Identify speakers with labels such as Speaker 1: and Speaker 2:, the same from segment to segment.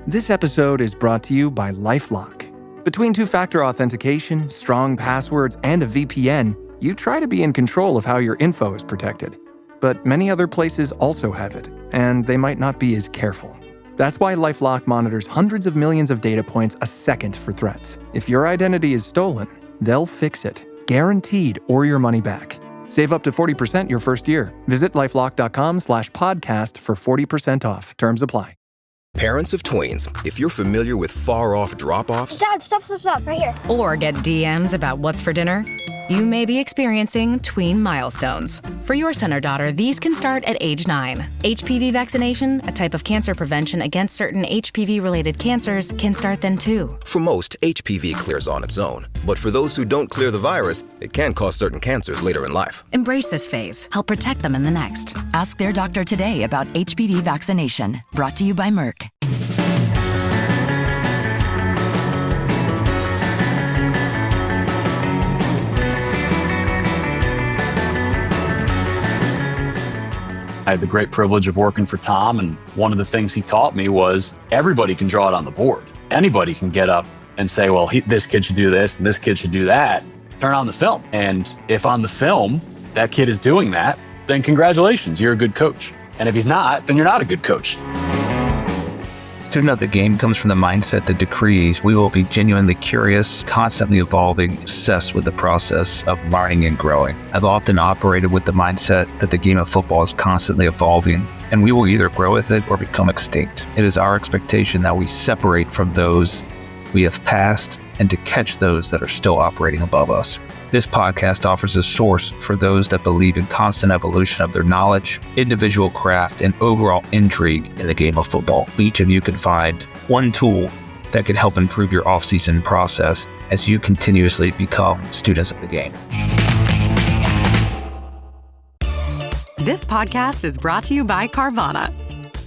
Speaker 1: This episode is brought to you by LifeLock. Between two-factor authentication, strong passwords, and a VPN, you try to be in control of how your info is protected. But many other places also have it, and they might not be as careful. That's why LifeLock monitors hundreds of millions of data points a second for threats. If your identity is stolen, they'll fix it, guaranteed, or your money back. Save up to 40% your first year. Visit lifelock.com/podcast for 40% off. Terms apply.
Speaker 2: Parents of tweens, if you're familiar with far-off drop-offs...
Speaker 3: Dad, stop, right here.
Speaker 4: Or get DMs about what's for dinner, you may be experiencing tween milestones. For your son or daughter, these can start at age 9. HPV vaccination, a type of cancer prevention against certain HPV-related cancers, can start then too.
Speaker 2: For most, HPV clears on its own. But for those who don't clear the virus, it can cause certain cancers later in life.
Speaker 4: Embrace this phase. Help protect them in the next.
Speaker 5: Ask their doctor today about HPV vaccination. Brought to you by Merck.
Speaker 6: I had the great privilege of working for Tom, and one of the things he taught me was everybody can draw it on the board. Anybody can get up and say, well, this kid should do this and this kid should do that. Turn on the film. And if on the film that kid is doing that, then congratulations, you're a good coach. And if he's not, then you're not a good coach.
Speaker 7: Student of the game comes from the mindset that decrees we will be genuinely curious, constantly evolving, obsessed with the process of learning and growing. I've often operated with the mindset that the game of football is constantly evolving, and we will either grow with it or become extinct. It is our expectation that we separate from those we have passed and to catch those that are still operating above us. This podcast offers a source for those that believe in constant evolution of their knowledge, individual craft, and overall intrigue in the game of football. Each of you can find one tool that can help improve your off-season process as you continuously become students of the game.
Speaker 8: This podcast is brought to you by Carvana.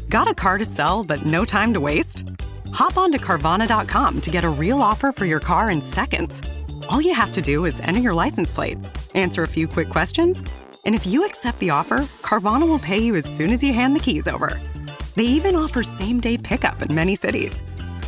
Speaker 8: Got a car to sell but no time to waste? Hop on to Carvana.com to get a real offer for your car in seconds. All you have to do is enter your license plate, answer a few quick questions, and if you accept the offer, Carvana will pay you as soon as you hand the keys over. They even offer same-day pickup in many cities.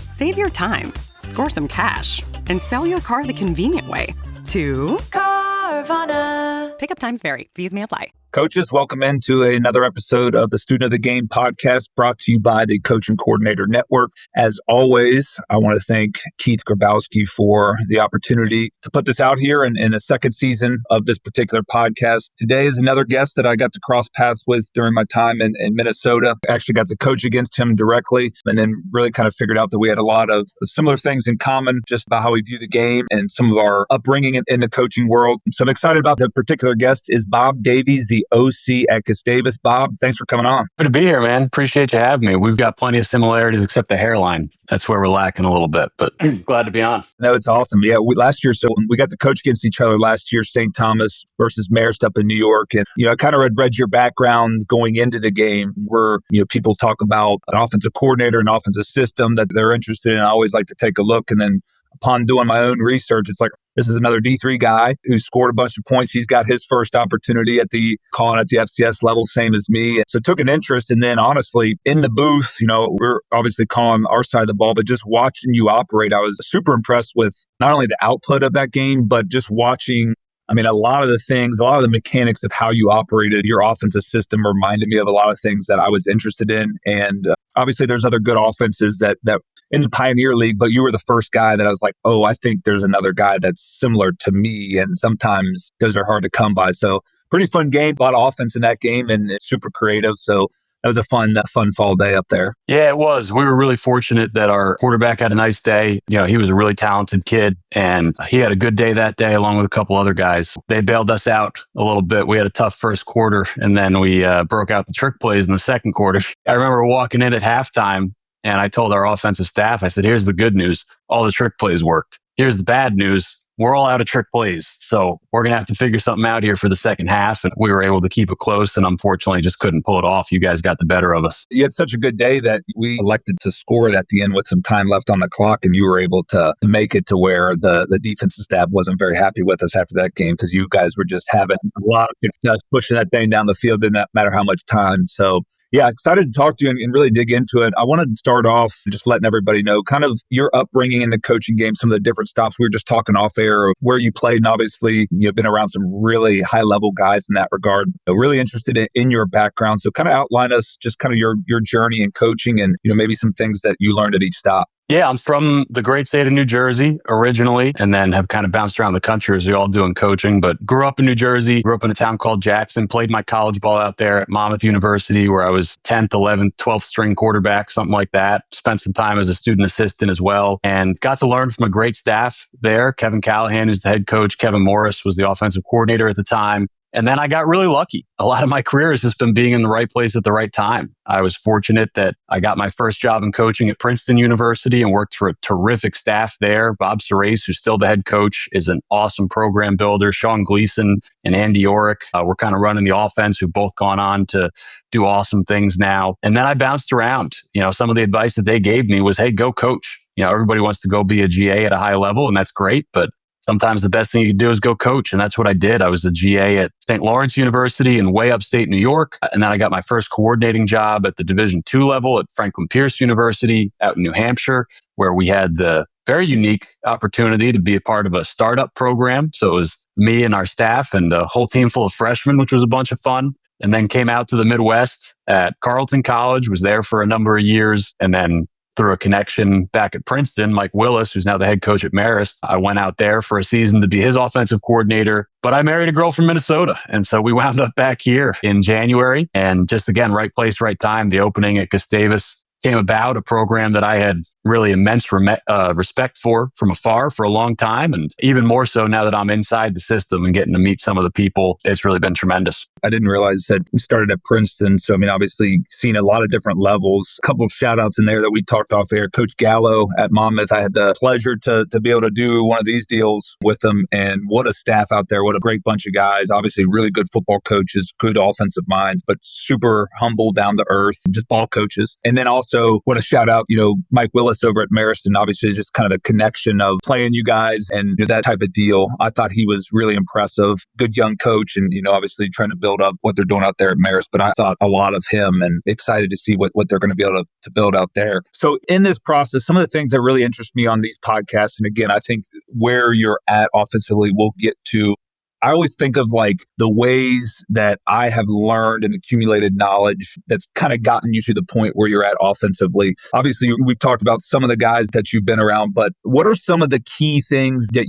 Speaker 8: Save your time, score some cash, and sell your car the convenient way to Carvana. Pickup times vary. Fees may apply.
Speaker 7: Coaches, welcome into another episode of the Student of the Game podcast brought to you by the Coach and Coordinator Network. As always, I want to thank Keith Grabowski for the opportunity to put this out here in the second season of this particular podcast. Today is another guest that I got to cross paths with during my time in Minnesota. I actually got to coach against him directly and then really kind of figured out that we had a lot of similar things in common just about how we view the game and some of our upbringing in the coaching world. So I'm excited about the particular guest is Bob Davies, the OC at Gustavus. Bob, thanks for coming on.
Speaker 6: Good to be here, man. Appreciate you having me. We've got plenty of similarities except the hairline. That's where we're lacking a little bit, but glad to be on.
Speaker 7: No, it's awesome. Yeah, last year, so we got to coach against each other last year, St. Thomas versus Marist up in New York. And, I kind of read your background going into the game where, people talk about an offensive coordinator, an offensive system that they're interested in. I always like to take a look. And then upon doing my own research, it's like, this is another D3 guy who scored a bunch of points. He's got his first opportunity at the FCS level, same as me. So took an interest. And then honestly, in the booth, we're obviously calling our side of the ball, but just watching you operate, I was super impressed with not only the output of that game, but just watching. A lot of the mechanics of how you operated your offensive system reminded me of a lot of things that I was interested in. And obviously there's other good offenses that in the Pioneer League, but you were the first guy that I was like, oh, I think there's another guy that's similar to me. And sometimes those are hard to come by. So pretty fun game, a lot of offense in that game, and it's super creative. So that was a fun fall day up there.
Speaker 6: Yeah, it was. We were really fortunate that our quarterback had a nice day. He was a really talented kid, and he had a good day that day along with a couple other guys. They bailed us out a little bit. We had a tough first quarter, and then we broke out the trick plays in the second quarter. I remember walking in at halftime, and I told our offensive staff, I said, here's the good news. All the trick plays worked. Here's the bad news. We're all out of trick plays. So we're going to have to figure something out here for the second half. And we were able to keep it close and unfortunately just couldn't pull it off. You guys got the better of us.
Speaker 7: You had such a good day that we elected to score it at the end with some time left on the clock. And you were able to make it to where the defensive staff wasn't very happy with us after that game because you guys were just having a lot of success pushing that thing down the field. Didn't matter how much time. So Yeah, excited to talk to you and really dig into it. I want to start off just letting everybody know kind of your upbringing in the coaching game, some of the different stops. We were just talking off air of where you played, and obviously you've been around some really high level guys in that regard. Really interested in your background. So kind of outline us just kind of your journey in coaching and maybe some things that you learned at each stop.
Speaker 6: Yeah, I'm from the great state of New Jersey originally, and then have kind of bounced around the country as we all do in coaching, but grew up in New Jersey, grew up in a town called Jackson, played my college ball out there at Monmouth University, where I was 10th, 11th, 12th string quarterback, something like that. Spent some time as a student assistant as well, and got to learn from a great staff there. Kevin Callahan, who's the head coach. Kevin Morris was the offensive coordinator at the time. And then I got really lucky. A lot of my career has just been being in the right place at the right time. I was fortunate that I got my first job in coaching at Princeton University and worked for a terrific staff there. Bob Davies, who's still the head coach, is an awesome program builder. Sean Gleason and Andy Orrick were kind of running the offense, who've both gone on to do awesome things now. And then I bounced around. Some of the advice that they gave me was, hey, go coach. Everybody wants to go be a GA at a high level, and that's great, but sometimes the best thing you can do is go coach. And that's what I did. I was a GA at St. Lawrence University in way upstate New York. And then I got my first coordinating job at the Division II level at Franklin Pierce University out in New Hampshire, where we had the very unique opportunity to be a part of a startup program. So it was me and our staff and a whole team full of freshmen, which was a bunch of fun. And then came out to the Midwest at Carleton College, was there for a number of years, and then through a connection back at Princeton, Mike Willis, who's now the head coach at Marist, I went out there for a season to be his offensive coordinator. But I married a girl from Minnesota. And so we wound up back here in January. And just again, right place, right time. The opening at Gustavus came about, a program that I had really immense respect for from afar for a long time. And even more so now that I'm inside the system and getting to meet some of the people, it's really been tremendous.
Speaker 7: I didn't realize that you started at Princeton. So, obviously seen a lot of different levels. A couple of shout outs in there that we talked off air. Coach Gallo at Monmouth. I had the pleasure to be able to do one of these deals with them. And what a staff out there. What a great bunch of guys. Obviously really good football coaches, good offensive minds, but super humble, down to earth, just ball coaches. And then also want to shout out, Mike Willis over at Marist, and obviously just kind of the connection of playing you guys and that type of deal. I thought he was really impressive. Good young coach, and obviously trying to build up what they're doing out there at Marist. But I thought a lot of him, and excited to see what they're going to be able to build out there. So in this process, some of the things that really interest me on these podcasts, and again, I think where you're at offensively, we'll get to. I always think of like the ways that I have learned and accumulated knowledge that's kind of gotten you to the point where you're at offensively. Obviously, we've talked about some of the guys that you've been around, but what are some of the key things that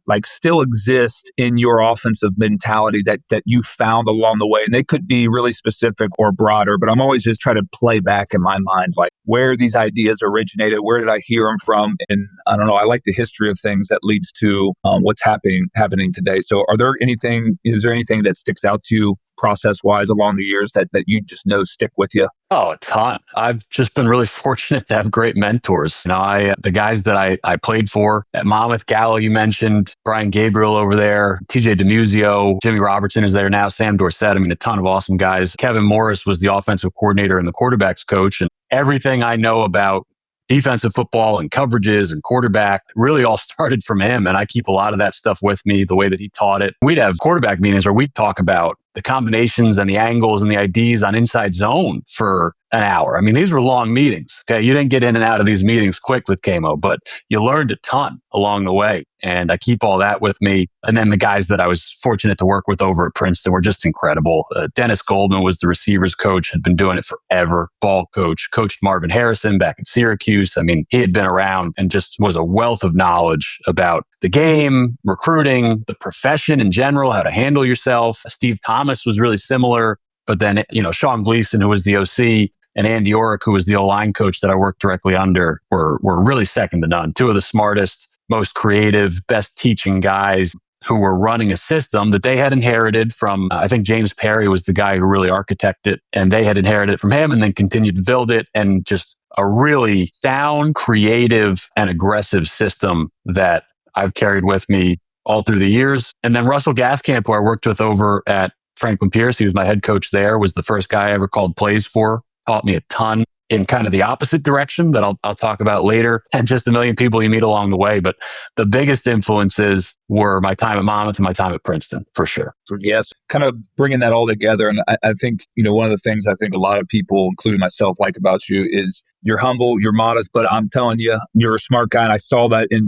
Speaker 7: like still exist in your offensive mentality that you found along the way? And they could be really specific or broader, but I'm always just trying to play back in my mind, like where these ideas originated, where did I hear them from? And I don't know, I like the history of things that leads to what's happening today. So is there anything that sticks out to you process-wise along the years that you just know stick with you?
Speaker 6: Oh, a ton. I've just been really fortunate to have great mentors. The guys that I played for at Monmouth, Gallo, you mentioned, Brian Gabriel over there, TJ DeMuzio, Jimmy Robertson is there now, Sam Dorsett. A ton of awesome guys. Kevin Morris was the offensive coordinator and the quarterbacks coach. And everything I know about defensive football and coverages and quarterback really all started from him. And I keep a lot of that stuff with me, the way that he taught it. We'd have quarterback meetings where we'd talk about the combinations and the angles and the IDs on inside zone for an hour. These were long meetings. Okay, you didn't get in and out of these meetings quick with Camo, but you learned a ton along the way. And I keep all that with me. And then the guys that I was fortunate to work with over at Princeton were just incredible. Dennis Goldman was the receivers coach, had been doing it forever. Ball coach, coached Marvin Harrison back at Syracuse. He had been around and just was a wealth of knowledge about the game, recruiting, the profession in general, how to handle yourself. Steve Thomas was really similar. But then, Sean Gleason, who was the OC, and Andy Orrick, who was the O-line coach that I worked directly under, were really second to none. Two of the smartest, most creative, best teaching guys who were running a system that they had inherited from, I think James Perry was the guy who really architected it, and they had inherited it from him and then continued to build it, and just a really sound, creative, and aggressive system that I've carried with me all through the years. And then Russell Gaskamp, who I worked with over at Franklin Pierce, he was my head coach there, was the first guy I ever called plays for, taught me a ton in kind of the opposite direction that I'll talk about later, and just a million people you meet along the way. But the biggest influences were my time at Monmouth and my time at Princeton, for sure.
Speaker 7: So yes, kind of bringing that all together. And I think, one of the things I think a lot of people, including myself, like about you is you're humble, you're modest, but I'm telling you, you're a smart guy. And I saw that in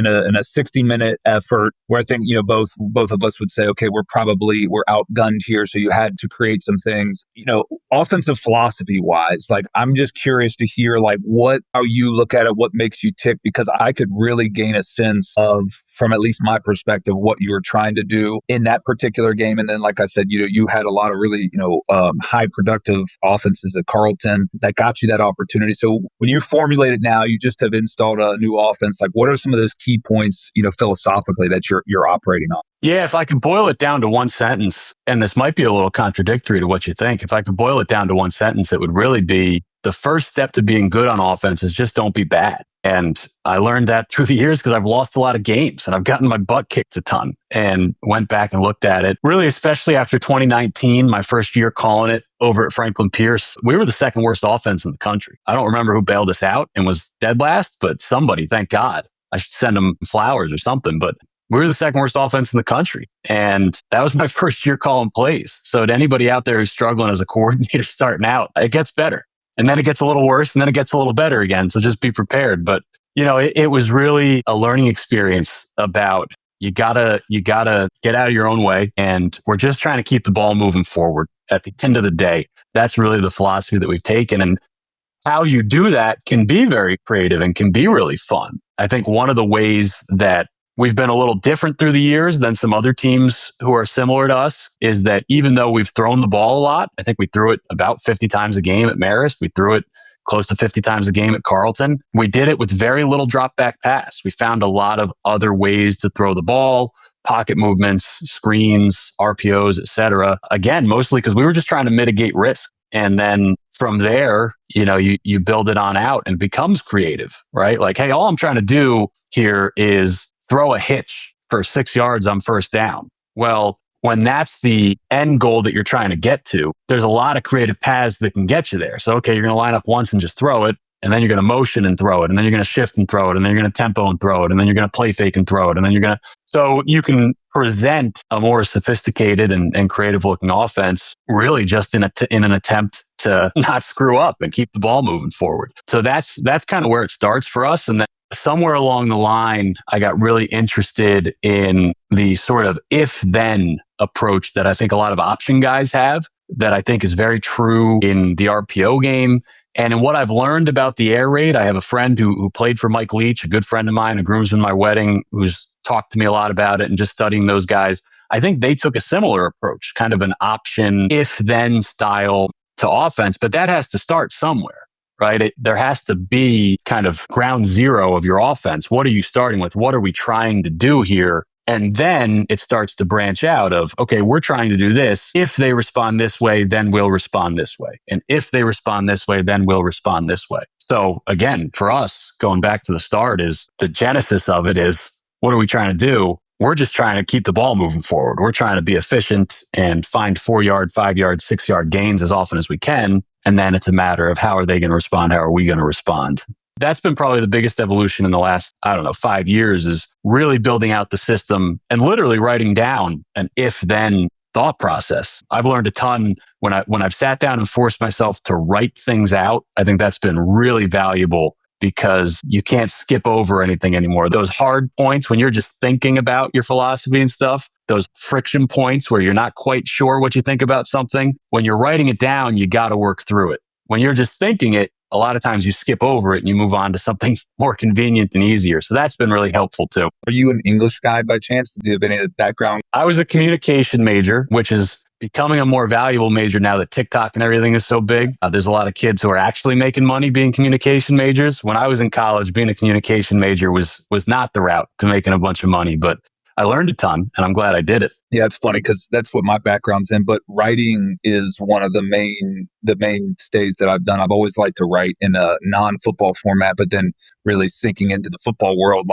Speaker 7: a 60-minute effort where I think, both of us would say, okay, we're outgunned here. So you had to create some things, offensive philosophy wise. Like, I'm just curious to hear how you look at it, what makes you tick, because I could really gain a sense of, from at least my perspective, what you were trying to do in that particular game. And then, like I said, you had a lot of really, high productive offenses at Carleton that got you that opportunity. So when you formulate it now, you just have installed a new offense. Like, what are some of those key points, philosophically that you're operating on?
Speaker 6: Yeah, if I could boil it down to one sentence, and this might be a little contradictory to what you think, if I could boil it down to one sentence, it would really be the first step to being good on offense is just don't be bad. And I learned that through the years because I've lost a lot of games and I've gotten my butt kicked a ton, and went back and looked at it. Really, especially after 2019, my first year calling it over at Franklin Pierce, we were the second worst offense in the country. I don't remember who bailed us out and was dead last, but somebody, thank God. I should send them flowers or something, but we were the second worst offense in the country. And that was my first year calling plays. So to anybody out there who's struggling as a coordinator starting out, it gets better. And then it gets a little worse, and then it gets a little better again. So just be prepared. But, it was really a learning experience about you gotta get out of your own way. And we're just trying to keep the ball moving forward at the end of the day. That's really the philosophy that we've taken. And how you do that can be very creative and can be really fun. I think one of the ways that we've been a little different through the years than some other teams who are similar to us is that even though we've thrown the ball a lot, I think we threw it about 50 times a game at Marist. We threw it close to 50 times a game at Carleton. We did it with very little drop back pass. We found a lot of other ways to throw the ball, pocket movements, screens, RPOs, etc. Again, mostly because we were just trying to mitigate risk. And then from there, you build it on out and it becomes creative, right? Like, hey, all I'm trying to do here is throw a hitch for 6 yards on first down. Well, when that's the end goal that you're trying to get to, there's a lot of creative paths that can get you there. So, okay, you're going to line up once and just throw it, and then you're going to motion and throw it, and then you're going to shift and throw it, and then you're going to tempo and throw it, and then you're going to play fake and throw it, and then so you can present a more sophisticated and creative looking offense really just in an attempt to not screw up and keep the ball moving forward. So that's kind of where it starts for us. And then somewhere along the line, I got really interested in the sort of if-then approach that I think a lot of option guys have, that I think is very true in the RPO game. And in what I've learned about the air raid, I have a friend who played for Mike Leach, a good friend of mine, a groomsman at my wedding, who's talked to me a lot about it, and just studying those guys. I think they took a similar approach, kind of an option if-then style to offense, but that has to start somewhere. Right? There has to be kind of ground zero of your offense. What are you starting with? What are we trying to do here? And then it starts to branch out of, okay, we're trying to do this. If they respond this way, then we'll respond this way. And if they respond this way, then we'll respond this way. So again, for us, going back to the start, is the genesis of it is, what are we trying to do? We're just trying to keep the ball moving forward. We're trying to be efficient and find 4-yard, 5-yard, 6-yard gains as often as we can. And then it's a matter of how are they going to respond? How are we going to respond? That's been probably the biggest evolution in the last, 5 years, is really building out the system and literally writing down an if-then thought process. I've learned a ton when I've sat down and forced myself to write things out. I think that's been really valuable because you can't skip over anything anymore. Those hard points when you're just thinking about your philosophy and stuff, those friction points where you're not quite sure what you think about something, when you're writing it down, you got to work through it. When you're just thinking it, a lot of times you skip over it and you move on to something more convenient and easier. So that's been really helpful too.
Speaker 7: Are you an English guy by chance? Do you have any background?
Speaker 6: I was a communication major, which is becoming a more valuable major now that TikTok and everything is so big. There's a lot of kids who are actually making money being communication majors. When I was in college, being a communication major was not the route to making a bunch of money, but I learned a ton and I'm glad I did it.
Speaker 7: Yeah, it's funny because that's what my background's in, but writing is one of the mainstays that I've done. I've always liked to write in a non-football format, but then really sinking into the football world,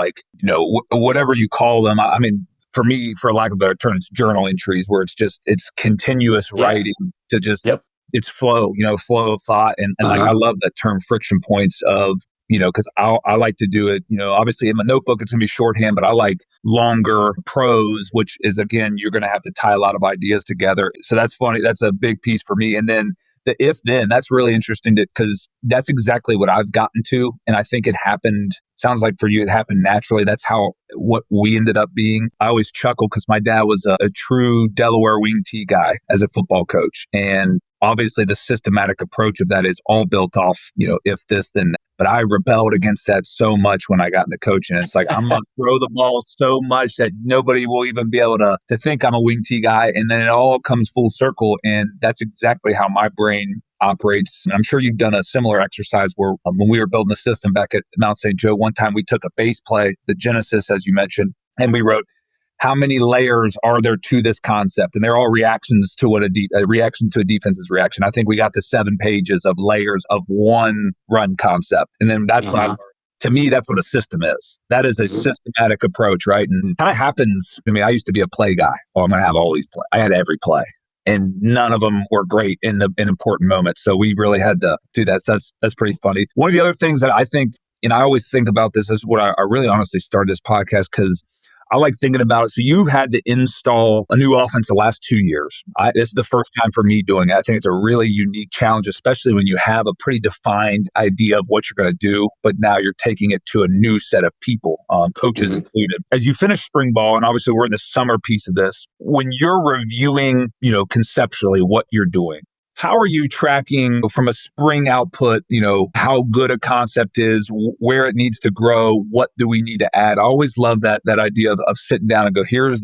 Speaker 7: whatever you call them. I mean, for me, for lack of a better term, it's journal entries where it's continuous writing to just, it's flow of thought. And I love that term friction points of, because I like to do it, obviously in my notebook, it's going to be shorthand, but I like longer prose, which is, again, you're going to have to tie a lot of ideas together. So that's funny. That's a big piece for me. And then the if then, that's really interesting because that's exactly what I've gotten to. And I think it happened, sounds like for you, it happened naturally. That's what we ended up being. I always chuckle because my dad was a true Delaware wing tee guy as a football coach. And obviously the systematic approach of that is all built off, if this, then that. But I rebelled against that so much when I got into coaching. It's like, I'm going to throw the ball so much that nobody will even be able to think I'm a wing tee guy. And then it all comes full circle. And that's exactly how my brain operates. And I'm sure you've done a similar exercise where when we were building the system back at Mount St. Joe, one time we took a base play, the Genesis, as you mentioned, and we wrote, how many layers are there to this concept? And they're all reactions to what a reaction to a defense's reaction. I think we got to 7 pages of layers of one run concept. And then that's when I learned. To me, that's what a system is. That is a systematic approach, right? And it kind of happens. I used to be a play guy. Oh, I'm going to have all these play. I had every play. And none of them were great in important moments. So we really had to do that. So that's pretty funny. One of the other things that I think, and I always think about this, is what I really honestly started this podcast because I like thinking about it. So you've had to install a new offense the last 2 years. This is the first time for me doing it. I think it's a really unique challenge, especially when you have a pretty defined idea of what you're going to do, but now you're taking it to a new set of people, coaches included. As you finish spring ball, and obviously we're in the summer piece of this, when you're reviewing, conceptually what you're doing, how are you tracking from a spring output, how good a concept is, where it needs to grow, what do we need to add? I always love that idea of sitting down and go, here's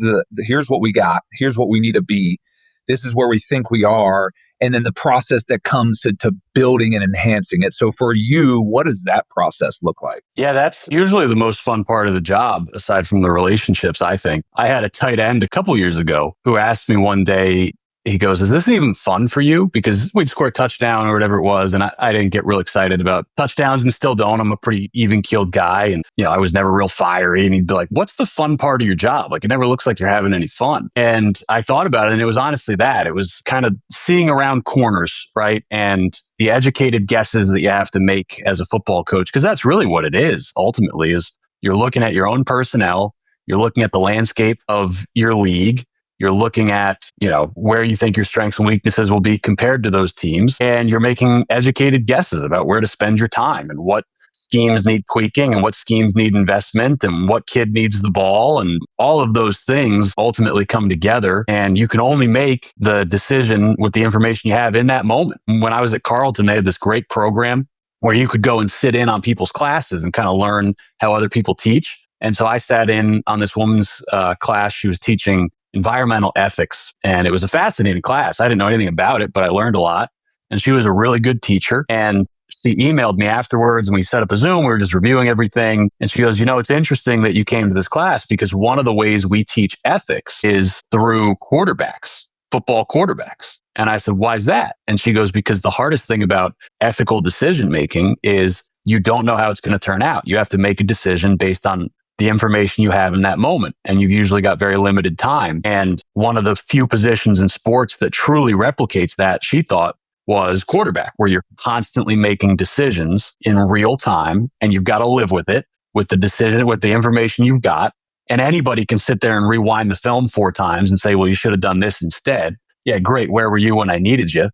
Speaker 7: what we got, here's what we need to be, this is where we think we are, and then the process that comes to building and enhancing it. So for you, what does that process look like?
Speaker 6: Yeah, that's usually the most fun part of the job, aside from the relationships, I think. I had a tight end a couple years ago who asked me one day, he goes, is this even fun for you? Because we'd score a touchdown or whatever it was. And I didn't get real excited about touchdowns and still don't. I'm a pretty even-keeled guy. And, I was never real fiery. And he'd be like, what's the fun part of your job? Like, it never looks like you're having any fun. And I thought about it. And it was honestly that. It was kind of seeing around corners, right? And the educated guesses that you have to make as a football coach, because that's really what it is, ultimately, is you're looking at your own personnel. You're looking at the landscape of your league. You're looking at, where you think your strengths and weaknesses will be compared to those teams. And you're making educated guesses about where to spend your time and what schemes need tweaking and what schemes need investment and what kid needs the ball. And all of those things ultimately come together. And you can only make the decision with the information you have in that moment. When I was at Carleton, they had this great program where you could go and sit in on people's classes and kind of learn how other people teach. And so I sat in on this woman's class. She was teaching environmental ethics. And it was a fascinating class. I didn't know anything about it, but I learned a lot. And she was a really good teacher. And she emailed me afterwards and we set up a Zoom. We were just reviewing everything. And she goes, it's interesting that you came to this class because one of the ways we teach ethics is through quarterbacks, football quarterbacks. And I said, why is that? And she goes, because the hardest thing about ethical decision making is you don't know how it's going to turn out. You have to make a decision based on the information you have in that moment. And you've usually got very limited time. And one of the few positions in sports that truly replicates that, she thought, was quarterback, where you're constantly making decisions in real time and you've got to live with it, with the decision, with the information you've got. And anybody can sit there and rewind the film 4 times and say, well, you should have done this instead. Yeah, great. Where were you when I needed you?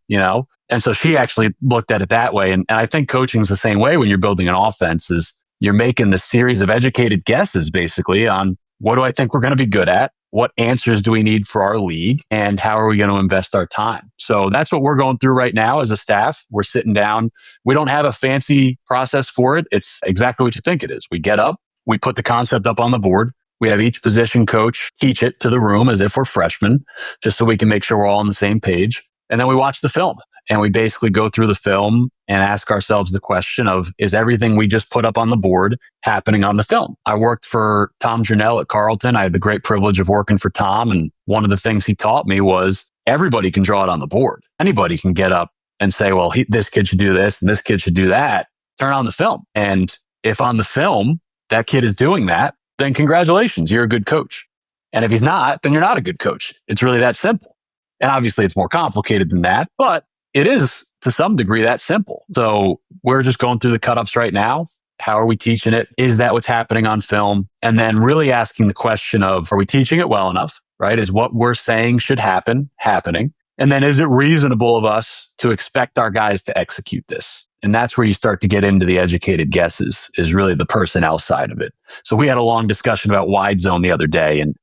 Speaker 6: And so she actually looked at it that way. And I think coaching is the same way when you're building an offense. Is you're making this series of educated guesses, basically, on what do I think we're going to be good at? What answers do we need for our league? And how are we going to invest our time? So that's what we're going through right now as a staff. We're sitting down. We don't have a fancy process for it. It's exactly what you think it is. We get up, we put the concept up on the board. We have each position coach teach it to the room as if we're freshmen, just so we can make sure we're all on the same page. And then we watch the film. And we basically go through the film and ask ourselves the question of, is everything we just put up on the board happening on the film? I worked for Tom Janelle at Carleton. I had the great privilege of working for Tom. And one of the things he taught me was everybody can draw it on the board. Anybody can get up and say, well, this kid should do this and this kid should do that. Turn on the film. And if on the film that kid is doing that, then congratulations, you're a good coach. And if he's not, then you're not a good coach. It's really that simple. And obviously it's more complicated than that, but it is to some degree that simple. So we're just going through the cut-ups right now. How are we teaching it? Is that what's happening on film? And then really asking the question of, are we teaching it well enough, right? Is what we're saying should happen happening? And then is it reasonable of us to expect our guys to execute this? And that's where you start to get into the educated guesses, is really the personnel side of it. So we had a long discussion about wide zone the other day and,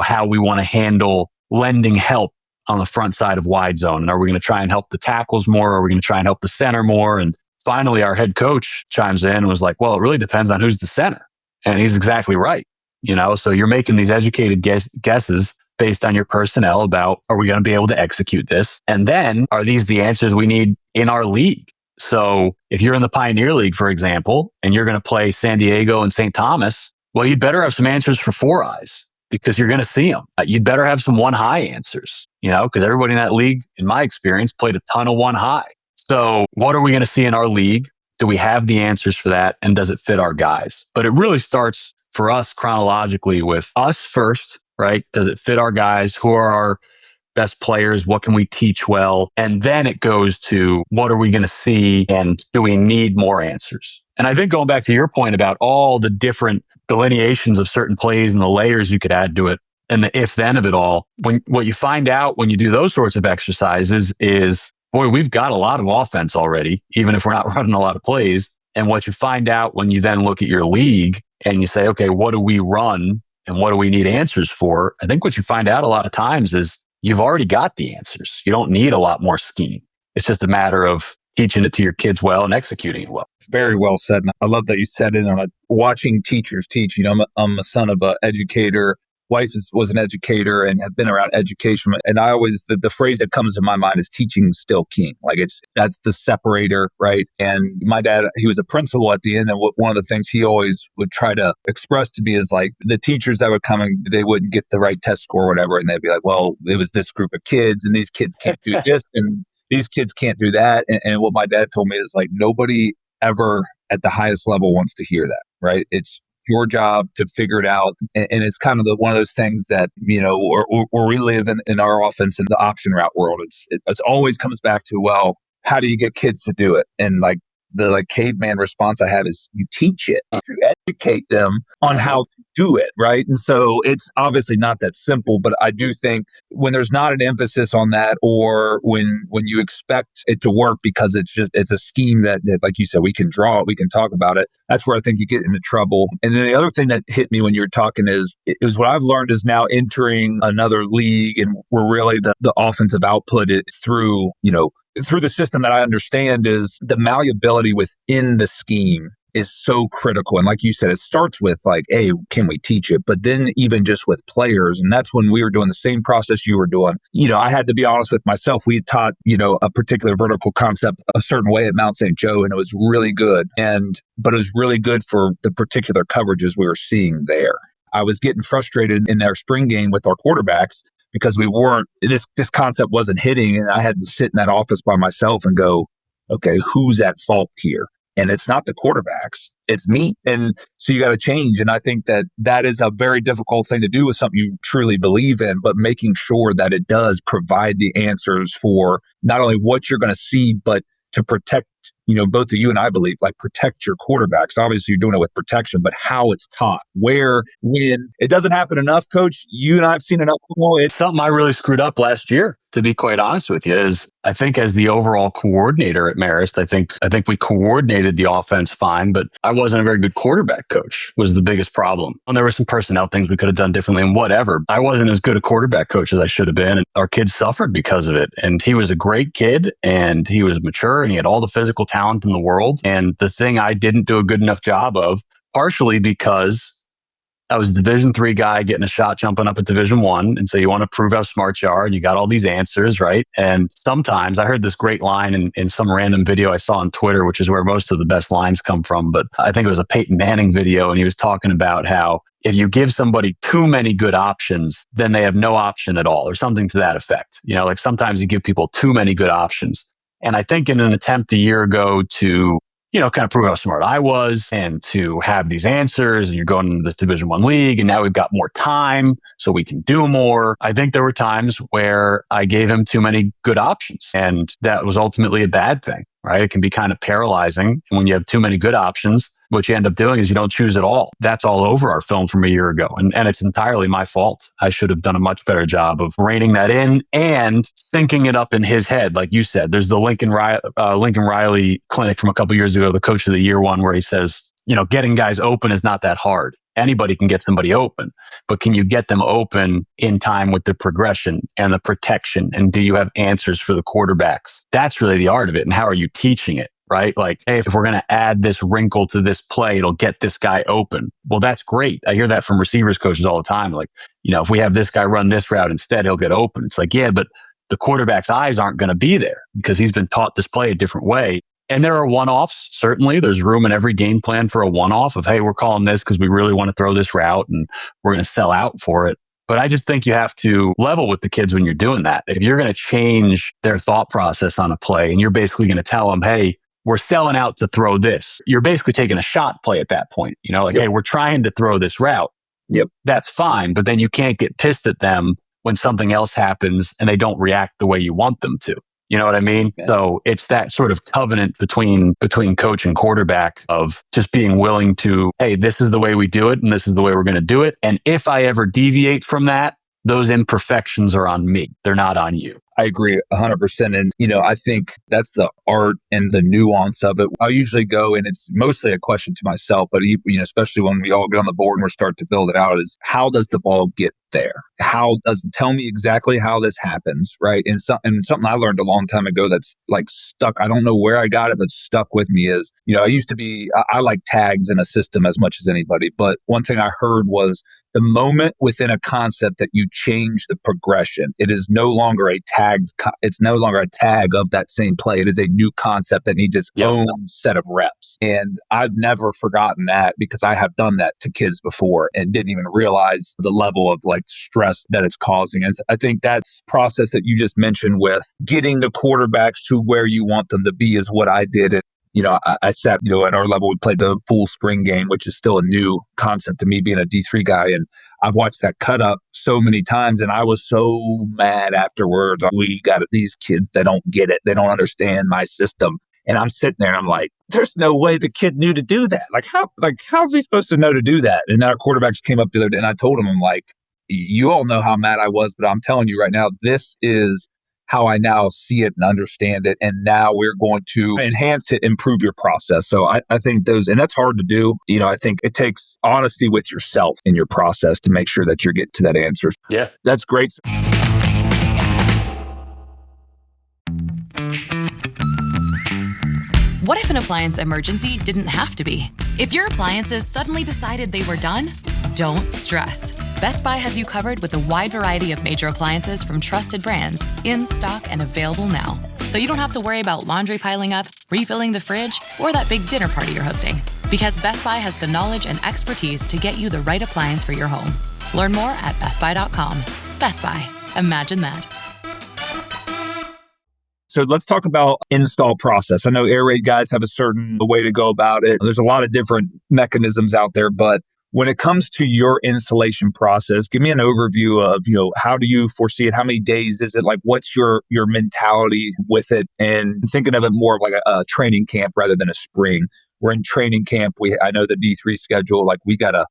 Speaker 6: how we want to handle lending help on the front side of wide zone. And are we going to try and help the tackles more? Or are we going to try and help the center more? And finally, our head coach chimes in and was like, well, it really depends on who's the center. And he's exactly right. So you're making these educated guesses based on your personnel about, are we going to be able to execute this? And then are these the answers we need in our league? So if you're in the Pioneer League, for example, and you're going to play San Diego and St. Thomas, well, you'd better have some answers for four eyes because you're going to see them. You'd better have some one high answers, because everybody in that league, in my experience, played a ton of one high. So what are we going to see in our league? Do we have the answers for that? And does it fit our guys? But it really starts for us chronologically with us first, right? Does it fit our guys? Who are our best players? What can we teach well? And then it goes to what are we going to see? And do we need more answers? And I think going back to your point about all the different delineations of certain plays and the layers you could add to it and the if-then of it all, what you find out when you do those sorts of exercises is, boy, we've got a lot of offense already, even if we're not running a lot of plays. And what you find out when you then look at your league and you say, okay, what do we run and what do we need answers for? I think what you find out a lot of times is you've already got the answers. You don't need a lot more scheme. It's just a matter of teaching it to your kids well and executing it well.
Speaker 7: Very well said. And I love that you said it on watching teachers teach. I'm a son of an educator. Weiss was an educator and have been around education. And I always, the phrase that comes to my mind is teaching is still king. That's the separator, right? And my dad, he was a principal at the end. And one of the things he always would try to express to me is the teachers that would come and they wouldn't get the right test score or whatever. And they'd be like, well, it was this group of kids and these kids can't do this and these kids can't do that. And what my dad told me is nobody ever at the highest level wants to hear that, right? It's your job to figure it out. And it's kind of one of those things that, or we live in our offense in the option route world. It always comes back to, well, how do you get kids to do it? And the caveman response I have is you teach it. You educate them on how to do it, right? And so it's obviously not that simple, but I do think when there's not an emphasis on that, or when you expect it to work because it's a scheme that like you said, we can draw it, we can talk about it, that's where I think you get into trouble. And then the other thing that hit me when you were talking is what I've learned is now entering another league and where really the offensive output is through the system that I understand is the malleability within the scheme is so critical. And like you said, it starts with hey, can we teach it? But then even just with players, and that's when we were doing the same process you were doing. I had to be honest with myself. We taught, a particular vertical concept a certain way at Mount St. Joe, and it was really good. But it was really good for the particular coverages we were seeing there. I was getting frustrated in our spring game with our quarterbacks because this concept wasn't hitting, and I had to sit in that office by myself and go, okay, who's at fault here? And it's not the quarterbacks, it's me. And so you got to change. And I think that is a very difficult thing to do with something you truly believe in, but making sure that it does provide the answers for not only what you're going to see, but to protect, both of you and I believe, protect your quarterbacks. Obviously, you're doing it with protection, but how it's taught, where, when. It doesn't happen enough, Coach. You and I have seen enough.
Speaker 6: It's something I really screwed up last year, to be quite honest with you, is I think as the overall coordinator at Marist, I think we coordinated the offense fine, but I wasn't a very good quarterback coach was the biggest problem. And there were some personnel things we could have done differently and whatever. I wasn't as good a quarterback coach as I should have been. And our kids suffered because of it. And he was a great kid and he was mature and he had all the physical talent in the world. And the thing I didn't do a good enough job of, partially because I was a Division III guy getting a shot jumping up at Division I. And so you want to prove how smart you are and you got all these answers, right? And sometimes I heard this great line in some random video I saw on Twitter, which is where most of the best lines come from. But I think it was a Peyton Manning video. And he was talking about how if you give somebody too many good options, then they have no option at all or something to that effect. Sometimes you give people too many good options. And I think in an attempt a year ago to kind of prove how smart I was and to have these answers, and you're going into this Division I league and now we've got more time so we can do more. I think there were times where I gave him too many good options, and that was ultimately a bad thing, right? It can be kind of paralyzing. And when you have too many good options, what you end up doing is you don't choose at all. That's all over our film from a year ago. And it's entirely my fault. I should have done a much better job of reining that in and syncing it up in his head. Like you said, there's the Lincoln Riley clinic from a couple years ago, the coach of the year one, where he says, getting guys open is not that hard. Anybody can get somebody open, but can you get them open in time with the progression and the protection? And do you have answers for the quarterbacks? That's really the art of it. And how are you teaching it? Right? Like, hey, if we're going to add this wrinkle to this play, it'll get this guy open. Well, that's great. I hear that from receivers coaches all the time. Like, if we have this guy run this route instead, he'll get open. It's like, yeah, but the quarterback's eyes aren't going to be there because he's been taught this play a different way. And there are one-offs. Certainly, there's room in every game plan for a one-off of, hey, we're calling this because we really want to throw this route and we're going to sell out for it. But I just think you have to level with the kids when you're doing that. If you're going to change their thought process on a play and you're basically going to tell them, hey, we're selling out to throw this. You're basically taking a shot play at that point. Hey, we're trying to throw this route.
Speaker 7: Yep.
Speaker 6: That's fine. But then you can't get pissed at them when something else happens and they don't react the way you want them to. You know what I mean? Yeah. So it's that sort of covenant between coach and quarterback of just being willing to, hey, this is the way we do it and this is the way we're going to do it. And if I ever deviate from that, those imperfections are on me. They're not on you.
Speaker 7: I agree 100%. And, I think that's the art and the nuance of it. I usually go, and it's mostly a question to myself, but, especially when we all get on the board and we start to build it out, is how does the ball get there? Tell me exactly how this happens, right? And something I learned a long time ago that's like stuck. I don't know where I got it, but stuck with me is, I like tags in a system as much as anybody. But one thing I heard was the moment within a concept that you change the progression, it is no longer a tag. It's no longer a tag of that same play. It is a new concept that needs its own set of reps. And I've never forgotten that because I have done that to kids before and didn't even realize the level of stress that it's causing. And I think that's process that you just mentioned with getting the quarterbacks to where you want them to be is what I did. And I sat, at our level, we played the full spring game, which is still a new concept to me being a D3 guy. And I've watched that cut up so many times. And I was so mad afterwards. We got these kids that don't get it. They don't understand my system. And I'm sitting there and I'm like, there's no way the kid knew to do that. How's he supposed to know to do that? And our quarterbacks came up to them and I told them, I'm like, you all know how mad I was, but I'm telling you right now, this is how I now see it and understand it. And now we're going to enhance it, improve your process. So I think and that's hard to do. I think it takes honesty with yourself in your process to make sure that you're getting to that answer.
Speaker 6: Yeah.
Speaker 7: That's great.
Speaker 3: What if an appliance emergency didn't have to be? If your appliances suddenly decided they were done, don't stress. Best Buy has you covered with a wide variety of major appliances from trusted brands, in stock and available now. So you don't have to worry about laundry piling up, refilling the fridge, or that big dinner party you're hosting. Because Best Buy has the knowledge and expertise to get you the right appliance for your home. Learn more at bestbuy.com. Best Buy. Imagine that.
Speaker 7: So let's talk about install process. I know air raid guys have a certain way to go about it. There's a lot of different mechanisms out there, but when it comes to your installation process, give me an overview of, how do you foresee it? How many days is it? What's your mentality with it? And thinking of it more of like a training camp rather than a spring. We're in training camp. I know the D3 schedule, you gotta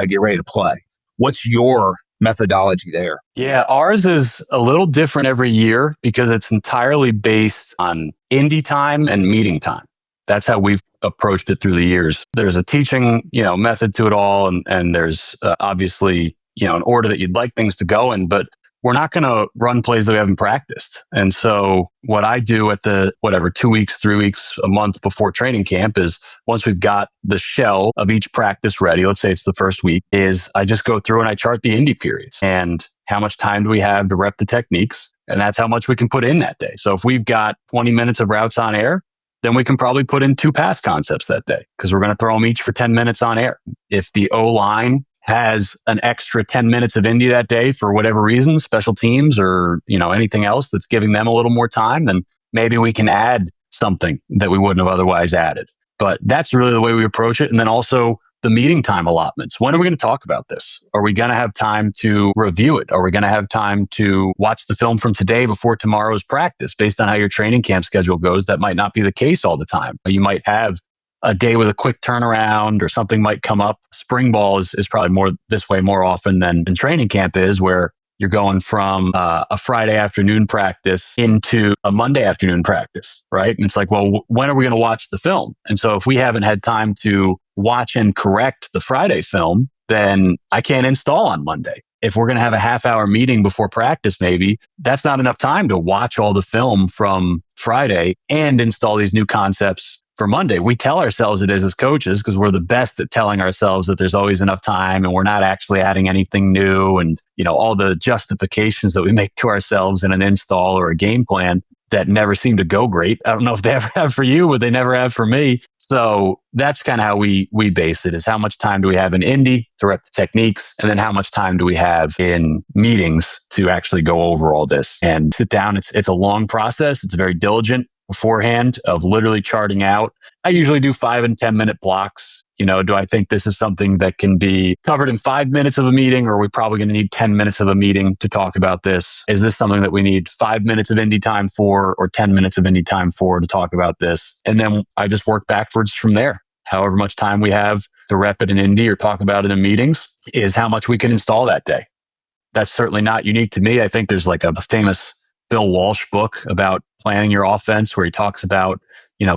Speaker 7: get ready to play. What's your methodology there?
Speaker 6: Yeah, ours is a little different every year because it's entirely based on indie time and meeting time. That's how we've approached it through the years. There's a teaching, method to it all. And there's obviously, an order that you'd like things to go in, but we're not going to run plays that we haven't practiced. And so what I do at the 2 weeks, 3 weeks, a month before training camp is once we've got the shell of each practice ready, let's say it's the first week, is I just go through and I chart the indie periods and how much time do we have to rep the techniques. And that's how much we can put in that day. So if we've got 20 minutes of routes on air, then we can probably put in 2 pass concepts that day because we're going to throw them each for 10 minutes on air. If the O-line has an extra 10 minutes of indie that day for whatever reason, special teams or, anything else that's giving them a little more time, then maybe we can add something that we wouldn't have otherwise added. But that's really the way we approach it. And then also the meeting time allotments. When are we going to talk about this? Are we going to have time to review it? Are we going to have time to watch the film from today before tomorrow's practice? Based on how your training camp schedule goes, that might not be the case all the time. You might have a day with a quick turnaround or something might come up. Spring ball is probably more this way more often than training camp is, where you're going from a Friday afternoon practice into a Monday afternoon practice, right? And it's like, well, when are we going to watch the film? And so if we haven't had time to watch and correct the Friday film, then I can't install on Monday. If we're going to have a half-hour meeting before practice, maybe that's not enough time to watch all the film from Friday and install these new concepts for Monday. We tell ourselves it is as coaches because we're the best at telling ourselves that there's always enough time and we're not actually adding anything new. And, all the justifications that we make to ourselves in an install or a game plan that never seem to go great. I don't know if they ever have for you, but they never have for me. So that's kind of how we base it, is how much time do we have in Indy to rep the techniques? And then how much time do we have in meetings to actually go over all this and sit down? It's a long process. It's very diligent beforehand of literally charting out. I usually do 5 and 10 minute blocks. Do I think this is something that can be covered in 5 minutes of a meeting, or are we probably going to need 10 minutes of a meeting to talk about this? Is this something that we need 5 minutes of Indy time for, or 10 minutes of Indy time for to talk about this? And then I just work backwards from there. However much time we have to rep it in Indy or talk about it in meetings is how much we can install that day. That's certainly not unique to me. I think there's like a famous Bill Walsh book about planning your offense where he talks about,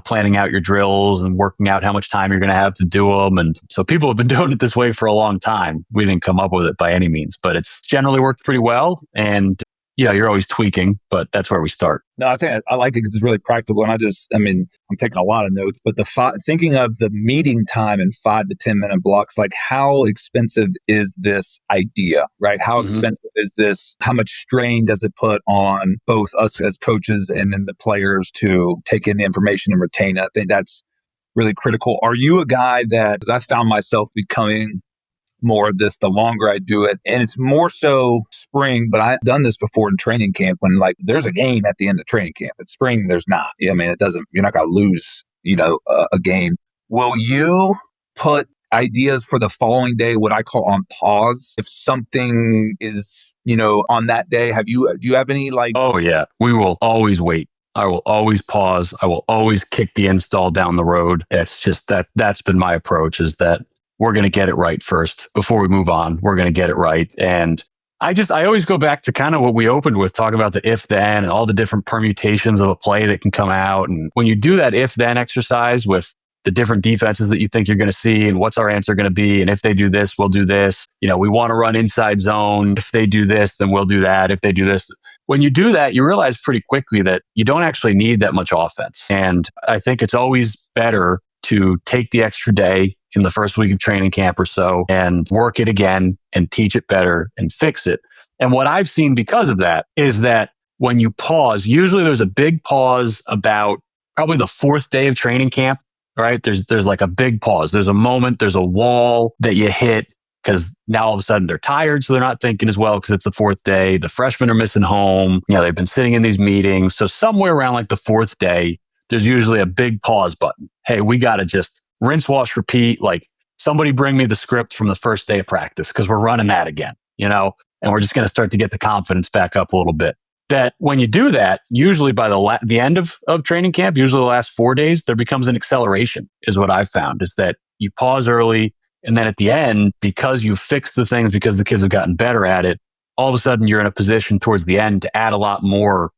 Speaker 6: planning out your drills and working out how much time you're going to have to do them. And so people have been doing it this way for a long time. We didn't come up with it by any means, but it's generally worked pretty well. And you're always tweaking, but that's where we start.
Speaker 7: No, I think I like it because it's really practical. And I'm taking a lot of notes, but thinking of the meeting time in 5 to 10 minute blocks, like how expensive is this idea, right? How expensive is this? How much strain does it put on both us as coaches and then the players to take in the information and retain it? I think that's really critical. Are you a guy that, because I found myself becoming more of this the longer I do it. And it's more so spring, but I've done this before in training camp when there's a game at the end of training camp. It's spring, there's not. You're not going to lose, a game. Will you put ideas for the following day, what I call on pause? If something is, on that day, do you have any
Speaker 6: Oh yeah, we will always wait. I will always pause. I will always kick the install down the road. It's just that's been my approach, is that we're going to get it right first before we move on. We're going to get it right. And I always go back to kind of what we opened with, talking about the if then and all the different permutations of a play that can come out. And when you do that if then exercise with the different defenses that you think you're going to see and what's our answer going to be, and if they do this, we'll do this. We want to run inside zone. If they do this, then we'll do that. If they do this. When you do that, you realize pretty quickly that you don't actually need that much offense. And I think it's always better to take the extra day in the first week of training camp or so and work it again and teach it better and fix it. And what I've seen because of that is that when you pause, usually there's a big pause about probably the 4th day of training camp, right? There's like a big pause. There's a moment, there's a wall that you hit because now all of a sudden they're tired, so they're not thinking as well because it's the 4th day. The freshmen are missing home. They've been sitting in these meetings. So somewhere around the 4th day, there's usually a big pause button. Hey, we got to just rinse, wash, repeat. Somebody bring me the script from the first day of practice because we're running that again, and we're just going to start to get the confidence back up a little bit. That when you do that, usually by the end of training camp, usually the last 4 days, there becomes an acceleration is what I've found, is that you pause early. And then at the end, because you fixed the things, because the kids have gotten better at it, all of a sudden you're in a position towards the end to add a lot more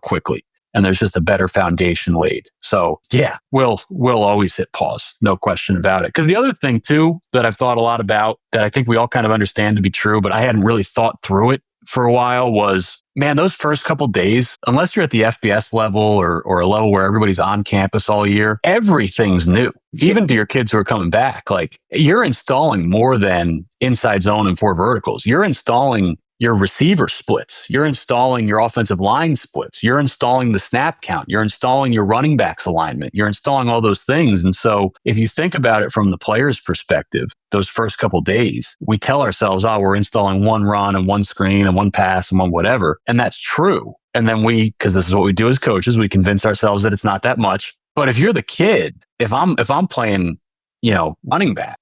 Speaker 6: quickly. And there's just a better foundation laid. So yeah, we'll always hit pause. No question about it. Because the other thing too, that I've thought a lot about, that I think we all kind of understand to be true, but I hadn't really thought through it for a while, was, man, those first couple days, unless you're at the FBS level or a level where everybody's on campus all year, everything's new. Even to your kids who are coming back, you're installing more than inside zone and 4 verticals. You're installing your receiver splits. You're installing your offensive line splits. You're installing the snap count. You're installing your running backs alignment. You're installing all those things. And so if you think about it from the player's perspective, those first couple days, we tell ourselves, we're installing 1 run and 1 screen and 1 pass and 1 whatever. And that's true. And then because this is what we do as coaches, we convince ourselves that it's not that much. But if you're the kid, if I'm playing, running back,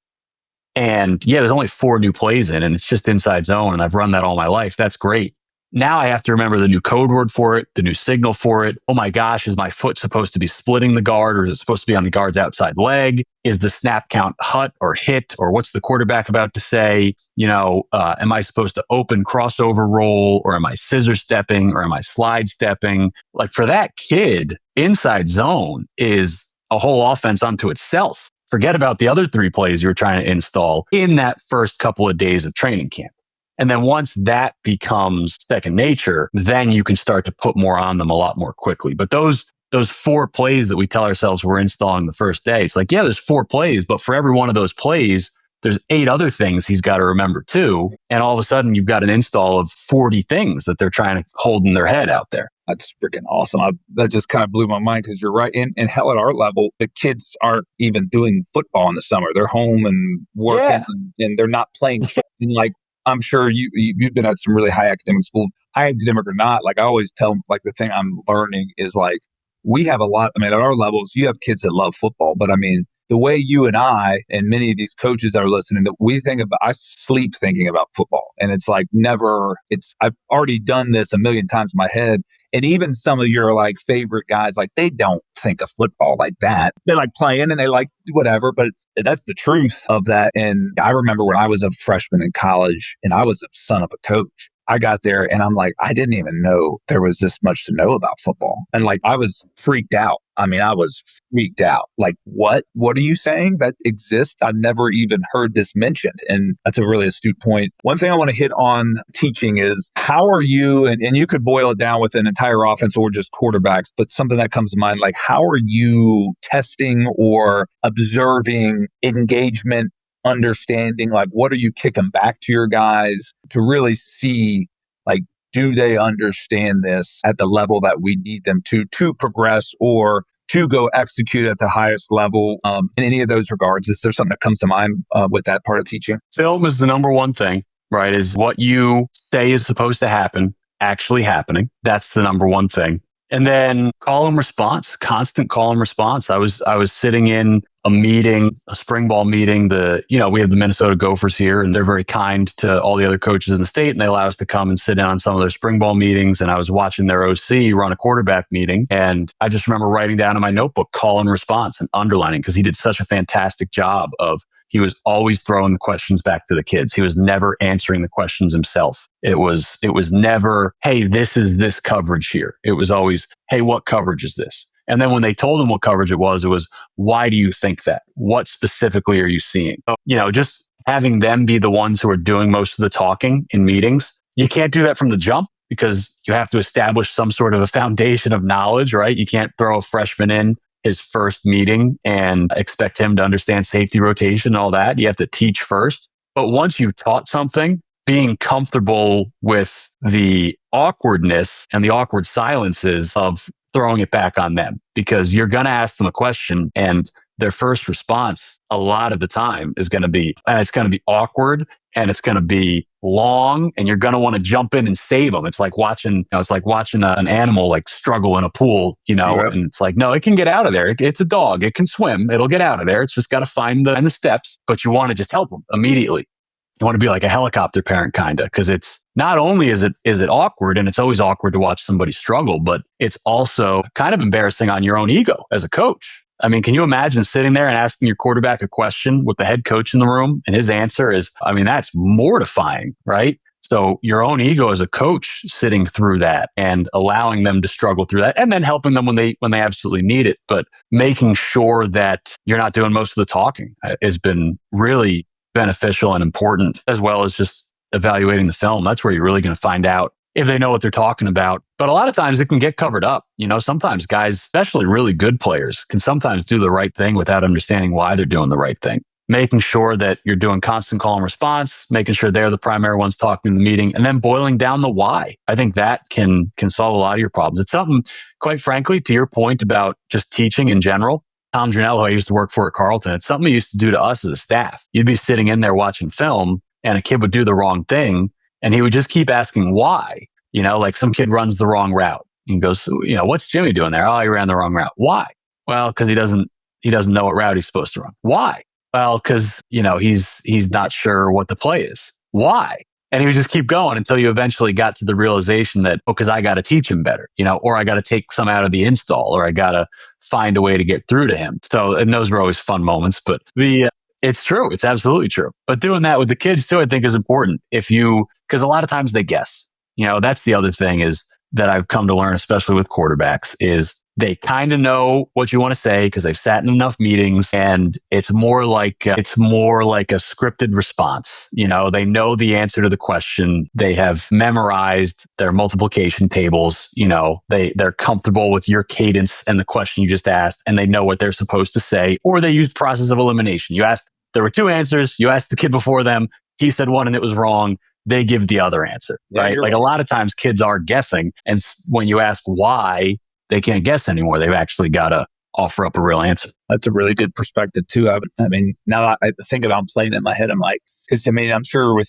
Speaker 6: and there's only 4 new plays in, and it's just inside zone, and I've run that all my life. That's great. Now I have to remember the new code word for it, the new signal for it. Oh my gosh, is my foot supposed to be splitting the guard, or is it supposed to be on the guard's outside leg? Is the snap count hut or hit, or what's the quarterback about to say? Am I supposed to open crossover roll, or am I scissor stepping, or am I slide stepping? Like for that kid, inside zone is a whole offense unto itself. Forget about the other 3 plays you're trying to install in that first couple of days of training camp. And then once that becomes second nature, then you can start to put more on them a lot more quickly. But those 4 plays that we tell ourselves we're installing the first day, it's like, yeah, there's 4 plays, but for every one of those plays, there's 8 other things he's got to remember too. And all of a sudden you've got an install of 40 things that they're trying to hold in their head out there.
Speaker 7: That's freaking awesome. That just kind of blew my mind because you're right. And hell, at our level, the kids aren't even doing football in the summer. They're home and working and they're not playing. Like, I'm sure you've been at some really high academic schools, high academic or not. Like I always tell them, like the thing I'm learning is like, we have a lot. I mean, at our levels, you have kids that love football, but I mean, the way you and I and many of these coaches that are listening, that we think about, I sleep thinking about football. And it's like I've already done this a million times in my head. And even some of your like favorite guys, like they don't think of football like that. They like playing and they like whatever, but that's the truth of that. And I remember when I was a freshman in college and I was a son of a coach, I got there and I'm like, I didn't even know there was this much to know about football. And like, I was freaked out. I mean, I was freaked out. Like, what are you saying that exists? I've never even heard this mentioned. And that's a really astute point. One thing I want to hit on teaching is how are you, and you could boil it down with an entire offense or just quarterbacks, but something that comes to mind, like how are you testing or observing engagement, understanding, like what are you kicking back to your guys to really see, like, do they understand this at the level that we need them to progress or to go execute at the highest level in any of those regards? Is there something that comes to mind with that part of teaching?
Speaker 6: Film is the number one thing, right? Is what you say is supposed to happen actually happening. That's the number one thing. And then call and response, constant call and response. I was sitting in a meeting, a spring ball meeting. We have the Minnesota Gophers here, and they're very kind to all the other coaches in the state, and they allow us to come and sit in on some of their spring ball meetings. And I was watching their OC run a quarterback meeting, and I just remember writing down in my notebook call and response and underlining, because he did such a fantastic job of. He was always throwing the questions back to the kids. He was never answering the questions himself. It was never, hey, this is this coverage here. It was always, hey, what coverage is this? And then when they told him what coverage it was, why do you think that? What specifically are you seeing? Just having them be the ones who are doing most of the talking in meetings. You can't do that from the jump because you have to establish some sort of a foundation of knowledge, right? You can't throw a freshman in his first meeting and expect him to understand safety rotation and all that. You have to teach first. But once you've taught something, being comfortable with the awkwardness and the awkward silences of throwing it back on them, because you're going to ask them a question and their first response a lot of the time is going to be, and it's going to be awkward and it's going to be long, and you're going to want to jump in and save them. It's like watching, an animal like struggle in a pool,
Speaker 7: Yep.
Speaker 6: And it's like, no, it can get out of there. It's a dog. It can swim. It'll get out of there. It's just got to find the steps, but you want to just help them immediately. You want to be like a helicopter parent kind of, because it's not only is it awkward, and it's always awkward to watch somebody struggle, but it's also kind of embarrassing on your own ego as a coach. I mean, can you imagine sitting there and asking your quarterback a question with the head coach in the room and his answer is, that's mortifying, right? So your own ego as a coach sitting through that and allowing them to struggle through that, and then helping them when they absolutely need it, but making sure that you're not doing most of the talking has been really beneficial and important, as well as just evaluating the film. That's where you're really going to find out if they know what they're talking about. But a lot of times it can get covered up. Sometimes guys, especially really good players, can sometimes do the right thing without understanding why they're doing the right thing. Making sure that you're doing constant call and response, making sure they're the primary ones talking in the meeting, and then boiling down the why. I think that can solve a lot of your problems. It's something, quite frankly, to your point about just teaching in general. Tom Janelle, who I used to work for at Carleton, it's something he used to do to us as a staff. You'd be sitting in there watching film and a kid would do the wrong thing and he would just keep asking why. Like some kid runs the wrong route. And he goes, what's Jimmy doing there? Oh, he ran the wrong route. Why? Well, because he doesn't know what route he's supposed to run. Why? Well, because, he's not sure what the play is. Why? And he would just keep going until you eventually got to the realization that, because I got to teach him better, or I got to take some out of the install, or I got to find a way to get through to him. So, and those were always fun moments, but it's true. It's absolutely true. But doing that with the kids too, I think is important. Because a lot of times they guess, that's the other thing is that I've come to learn, especially with quarterbacks, is they kind of know what you want to say because they've sat in enough meetings, and it's more like a scripted response. They know the answer to the question. They have memorized their multiplication tables. They're comfortable with your cadence and the question you just asked, and they know what they're supposed to say. Or they use process of elimination. There were two answers. You asked the kid before them. He said one and it was wrong. They give the other answer, right? Like a lot of times kids are guessing. And when you ask why, they can't guess anymore. They've actually got to offer up a real answer.
Speaker 7: That's a really good perspective too. I mean, now I think about playing it in my head, I'm like, because I'm sure with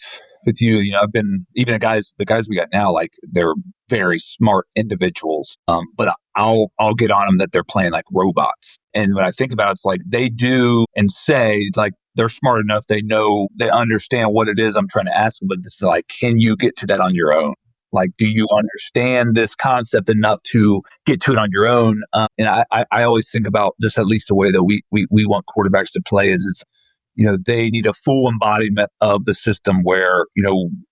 Speaker 7: you, I've been, even the guys we got now, like they're very smart individuals. But I'll get on them that they're playing like robots. And when I think about it, it's like they do and say like, they're smart enough. They know, they understand what it is I'm trying to ask them, but it's like, can you get to that on your own? Like, do you understand this concept enough to get to it on your own? And I always think about just at least the way that we want quarterbacks to play is, they need a full embodiment of the system where,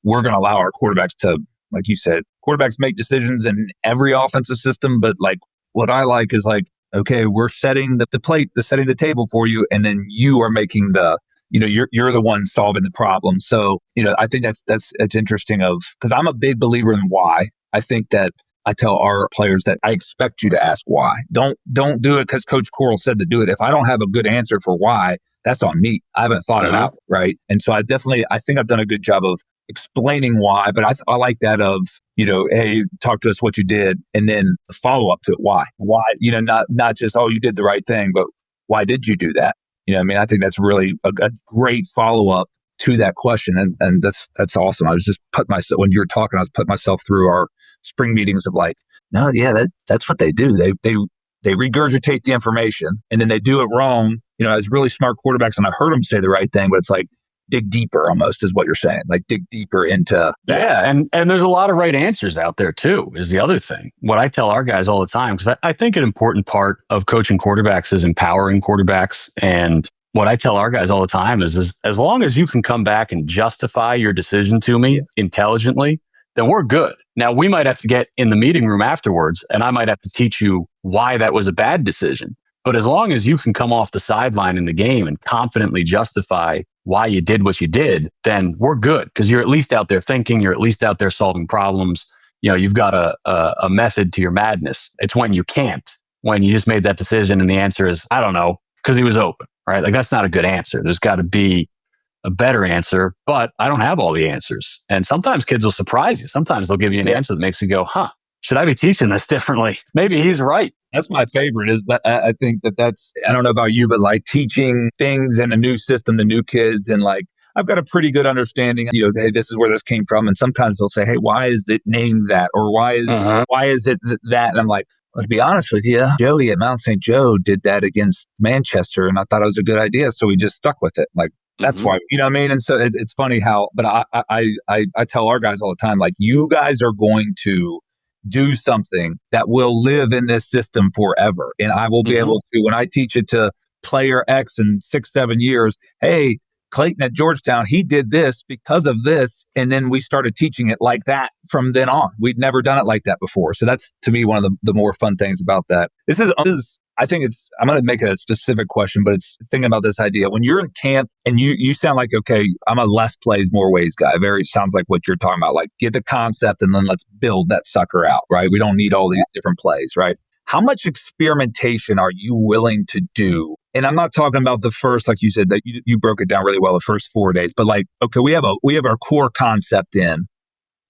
Speaker 7: we're going to allow our quarterbacks to, like you said, quarterbacks make decisions in every offensive system. But like, what I like is like, okay, we're setting setting the table for you, and then you are making you're the one solving the problem. So, I think that's interesting because I'm a big believer in why. I think that I tell our players that I expect you to ask why. Don't do it because Coach Corrill said to do it. If I don't have a good answer for why, that's on me. I haven't thought it out, right? And so I think I've done a good job of explaining why, but I like that of, hey, talk to us what you did, and then the follow up to it. Why, not just, oh, you did the right thing, but why did you do that? I think that's really a great follow up to that question. And that's awesome. I was just when you were talking, I was putting myself through our spring meetings of like, no, yeah, that's what they do. They regurgitate the information and then they do it wrong. As really smart quarterbacks, and I heard them say the right thing, but it's like, dig deeper almost is what you're saying. Like dig deeper into that.
Speaker 6: Yeah. And there's a lot of right answers out there too, is the other thing. What I tell our guys all the time, because I think an important part of coaching quarterbacks is empowering quarterbacks. And what I tell our guys all the time is as long as you can come back and justify your decision to me intelligently, then we're good. Now we might have to get in the meeting room afterwards, and I might have to teach you why that was a bad decision. But as long as you can come off the sideline in the game and confidently justify why you did what you did, then we're good because you're at least out there thinking, you're at least out there solving problems. You've got a method to your madness. It's when you can't, when you just made that decision and the answer is, I don't know, because he was open, right? Like that's not a good answer. There's got to be a better answer, but I don't have all the answers. And sometimes kids will surprise you. Sometimes they'll give you an answer that makes you go, should I be teaching this differently? Maybe he's right.
Speaker 7: That's my favorite is that I think that's, I don't know about you, but like teaching things in a new system to new kids. And like, I've got a pretty good understanding, hey, this is where this came from. And sometimes they'll say, hey, why is it named that? Or why is it that? And I'm like, well, to be honest with you, Joey at Mount St. Joe did that against Manchester. And I thought it was a good idea. So we just stuck with it. Like, that's why, you know what I mean? And so it's funny how, but I tell our guys all the time, like, you guys are going to do something that will live in this system forever. And I will be able to, when I teach it to player X in 6-7 years, hey, Clayton at Georgetown, he did this because of this. And then we started teaching it like that from then on. We'd never done it like that before. So that's, to me, one of the more fun things about that. This is I think I'm going to make it a specific question, but it's thinking about this idea. When you're in camp and you sound like, okay, I'm a less plays, more ways guy. Very sounds like what you're talking about. Like get the concept and then let's build that sucker out, right? We don't need all these different plays, right? How much experimentation are you willing to do? And I'm not talking about the first, like you said, that you broke it down really well, the first 4 days, but like, okay, we have our core concept in.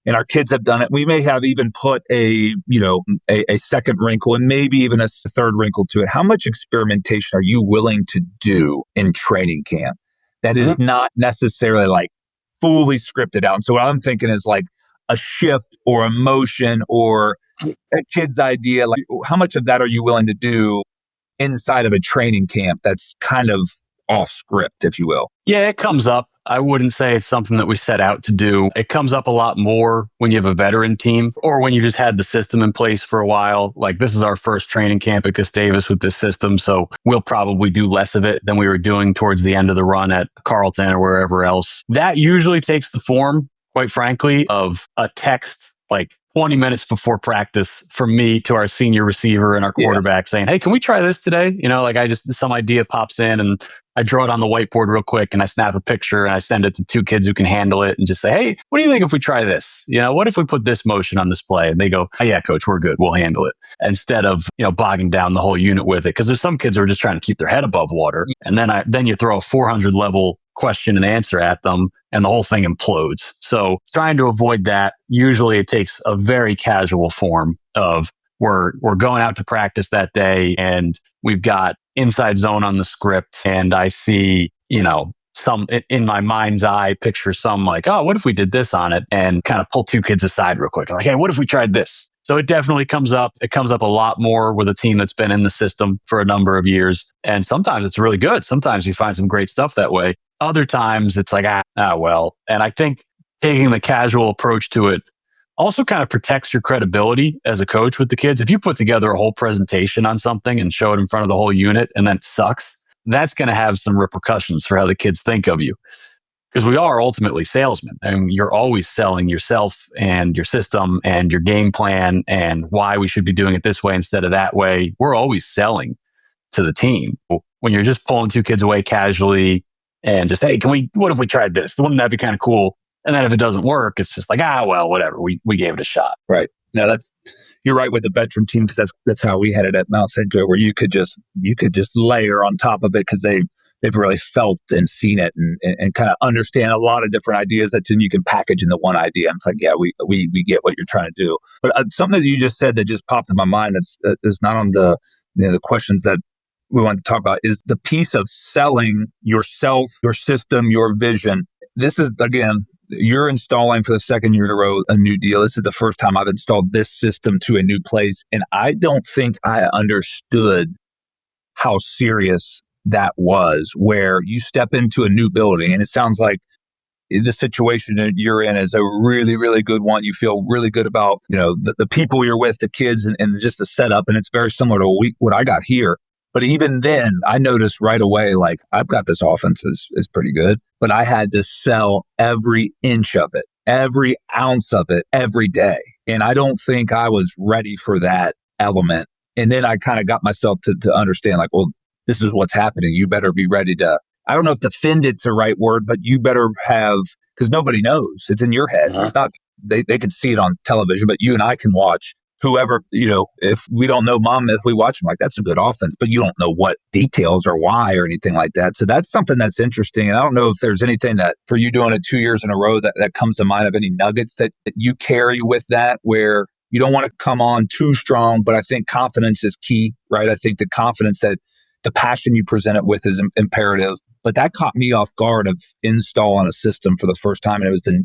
Speaker 7: And our kids have done it. We may have even put a second wrinkle and maybe even a third wrinkle to it. How much experimentation are you willing to do in training camp that is not necessarily like fully scripted out? And so what I'm thinking is like a shift or a motion or a kid's idea. Like how much of that are you willing to do inside of a training camp that's kind of off script, if you will?
Speaker 6: Yeah, it comes up. I wouldn't say it's something that we set out to do. It comes up a lot more when you have a veteran team or when you just had the system in place for a while. Like this is our first training camp at Gustavus with this system, so we'll probably do less of it than we were doing towards the end of the run at Carleton or wherever else. That usually takes the form, quite frankly, of a text like 20 minutes before practice from me to our senior receiver and our quarterback saying, hey, can we try this today? Like some idea pops in and I draw it on the whiteboard real quick and I snap a picture and I send it to 2 kids who can handle it and just say, hey, what do you think if we try this? What if we put this motion on this play? And they go, oh, yeah, coach, we're good. We'll handle it. Instead of, bogging down the whole unit with it. Because there's some kids who are just trying to keep their head above water. And then you throw a 400 level question and answer at them and the whole thing implodes. So trying to avoid that, usually it takes a very casual form of we're going out to practice that day and we've got inside zone on the script and I see, some in my mind's eye picture some like, oh, what if we did this on it and kind of pull 2 kids aside real quick. Like, hey, what if we tried this? So it definitely comes up. It comes up a lot more with a team that's been in the system for a number of years. And sometimes it's really good. Sometimes you find some great stuff that way. Other times it's like, well. And I think taking the casual approach to it also kind of protects your credibility as a coach with the kids. If you put together a whole presentation on something and show it in front of the whole unit and then it sucks, that's going to have some repercussions for how the kids think of you. Because we are ultimately salesmen and you're always selling yourself and your system and your game plan and why we should be doing it this way instead of that way. We're always selling to the team. When you're just pulling 2 kids away casually and just, hey, what if we tried this? Wouldn't that be kind of cool? And then if it doesn't work, it's just like, well, whatever. We gave it a shot.
Speaker 7: Right. No, you're right with the veteran team because that's how we had it at Mount St. Joe, where you could just layer on top of it because they've really felt and seen it and kind of understand a lot of different ideas that then you can package into one idea. And it's like, yeah, we get what you're trying to do. But something that you just said that just popped in my mind that's not on the the questions that we want to talk about is the piece of selling yourself, your system, your vision. This is, again, you're installing for the second year in a row a new deal. This is the first time I've installed this system to a new place. And I don't think I understood how serious that was, where you step into a new building and it sounds like the situation that you're in is a really, really good one. You feel really good about, the people you're with, the kids and just the setup. And it's very similar to what I got here. But even then, I noticed right away, like, I've got this offense is pretty good, but I had to sell every inch of it, every ounce of it, every day. And I don't think I was ready for that element. And then I kind of got myself to understand, like, well, this is what's happening. You better be ready to, I don't know if defend it's the right word, but you better have, because nobody knows. It's in your head. It's not, they can see it on television, but you and I can watch whoever, if we don't know Monmouth, we watch them like, that's a good offense, but you don't know what details or why or anything like that. So that's something that's interesting. And I don't know if there's anything that for you doing it 2 years in a row that comes to mind of any nuggets that you carry with that, where you don't want to come on too strong, but I think confidence is key, right? I think the confidence that the passion you present it with is imperative. But that caught me off guard of installing a system for the first time. And it was the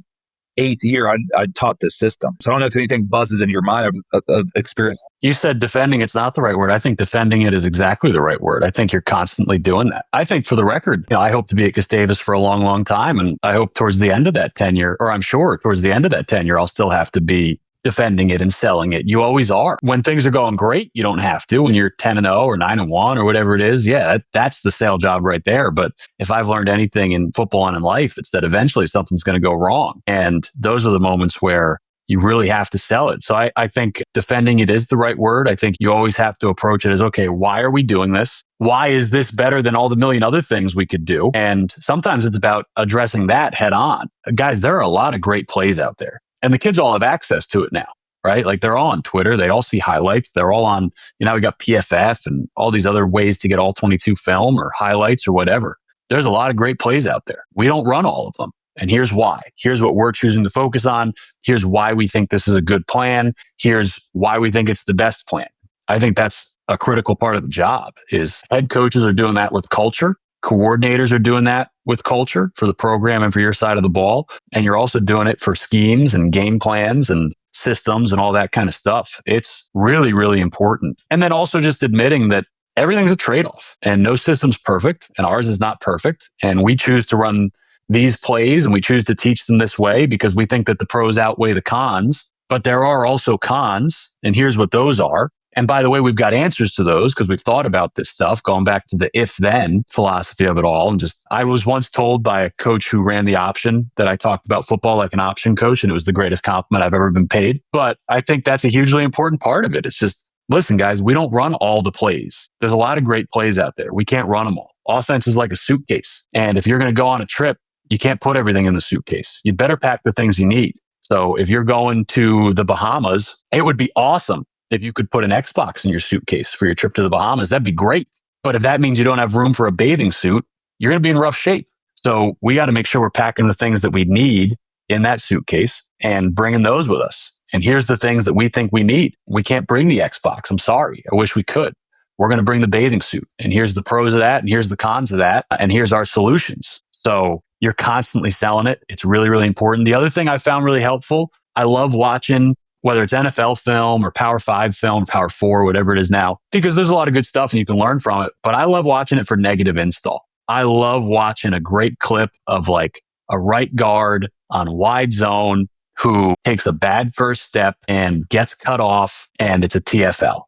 Speaker 7: 8th year I taught this system. So I don't know if anything buzzes in your mind of experience.
Speaker 6: You said defending it's not the right word. I think defending it is exactly the right word. I think you're constantly doing that. I think for the record, I hope to be at Gustavus for a long, long time. And I hope towards the end of that tenure, or I'm sure towards the end of that tenure, I'll still have to be defending it and selling it. You always are. When things are going great, you don't have to. When you're 10-0 or 9-1 or whatever it is, that's the sale job right there. But if I've learned anything in football and in life, it's that eventually something's going to go wrong. And those are the moments where you really have to sell it. So I think defending it is the right word. I think you always have to approach it as, okay, why are we doing this? Why is this better than all the million other things we could do? And sometimes it's about addressing that head on. Guys, there are a lot of great plays out there. And the kids all have access to it now, right? Like they're all on Twitter. They all see highlights. They're all on, we got PFF and all these other ways to get all 22 film or highlights or whatever. There's a lot of great plays out there. We don't run all of them. And here's why. Here's what we're choosing to focus on. Here's why we think this is a good plan. Here's why we think it's the best plan. I think that's a critical part of the job is head coaches are doing that with culture. Coordinators are doing that with culture for the program and for your side of the ball. And you're also doing it for schemes and game plans and systems and all that kind of stuff. It's really, really important. And then also just admitting that everything's a trade-off and no system's perfect and ours is not perfect. And we choose to run these plays and we choose to teach them this way because we think that the pros outweigh the cons. But there are also cons, and here's what those are. And by the way, we've got answers to those because we've thought about this stuff, going back to the if-then philosophy of it all. And I was once told by a coach who ran the option that I talked about football like an option coach, and it was the greatest compliment I've ever been paid. But I think that's a hugely important part of it. It's just, listen, guys, we don't run all the plays. There's a lot of great plays out there. We can't run them all. Offense is like a suitcase. And if you're going to go on a trip, you can't put everything in the suitcase. You better pack the things you need. So if you're going to the Bahamas, it would be awesome if you could put an Xbox in your suitcase for your trip to the Bahamas. That'd be great. But if that means you don't have room for a bathing suit, you're going to be in rough shape. So we got to make sure we're packing the things that we need in that suitcase and bringing those with us. And here's the things that we think we need. We can't bring the Xbox. I'm sorry. I wish we could. We're going to bring the bathing suit. And here's the pros of that. And here's the cons of that. And here's our solutions. So you're constantly selling it. It's really, really important. The other thing I found really helpful, I love watching, whether it's NFL film or Power 5 film, Power 4, whatever it is now, because there's a lot of good stuff and you can learn from it. But I love watching it for negative install. I love watching a great clip of like a right guard on wide zone who takes a bad first step and gets cut off, and it's a TFL,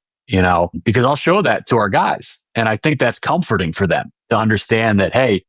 Speaker 6: because I'll show that to our guys. And I think that's comforting for them to understand that, hey,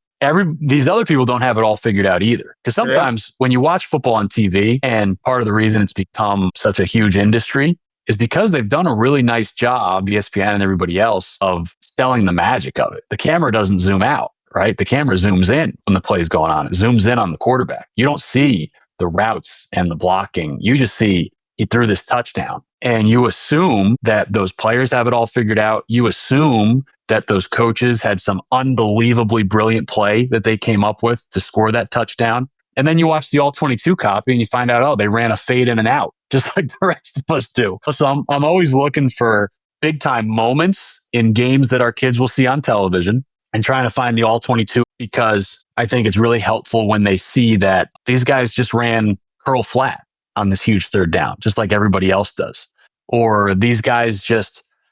Speaker 6: these other people don't have it all figured out either. Because sometimes when you watch football on TV, and part of the reason it's become such a huge industry is because they've done a really nice job, ESPN and everybody else, of selling the magic of it. The camera doesn't zoom out, right? The camera zooms in when the play's going on. It zooms in on the quarterback. You don't see the routes and the blocking. You just see he threw this touchdown. And you assume that those players have it all figured out. You assume that those coaches had some unbelievably brilliant play that they came up with to score that touchdown. And then you watch the all-22 copy and you find out, oh, they ran a fade in and out, just like the rest of us do. So I'm always looking for big-time moments in games that our kids will see on television and trying to find the all-22, because I think it's really helpful when they see that these guys just ran curl flat on this huge third down, just like everybody else does. Or these guys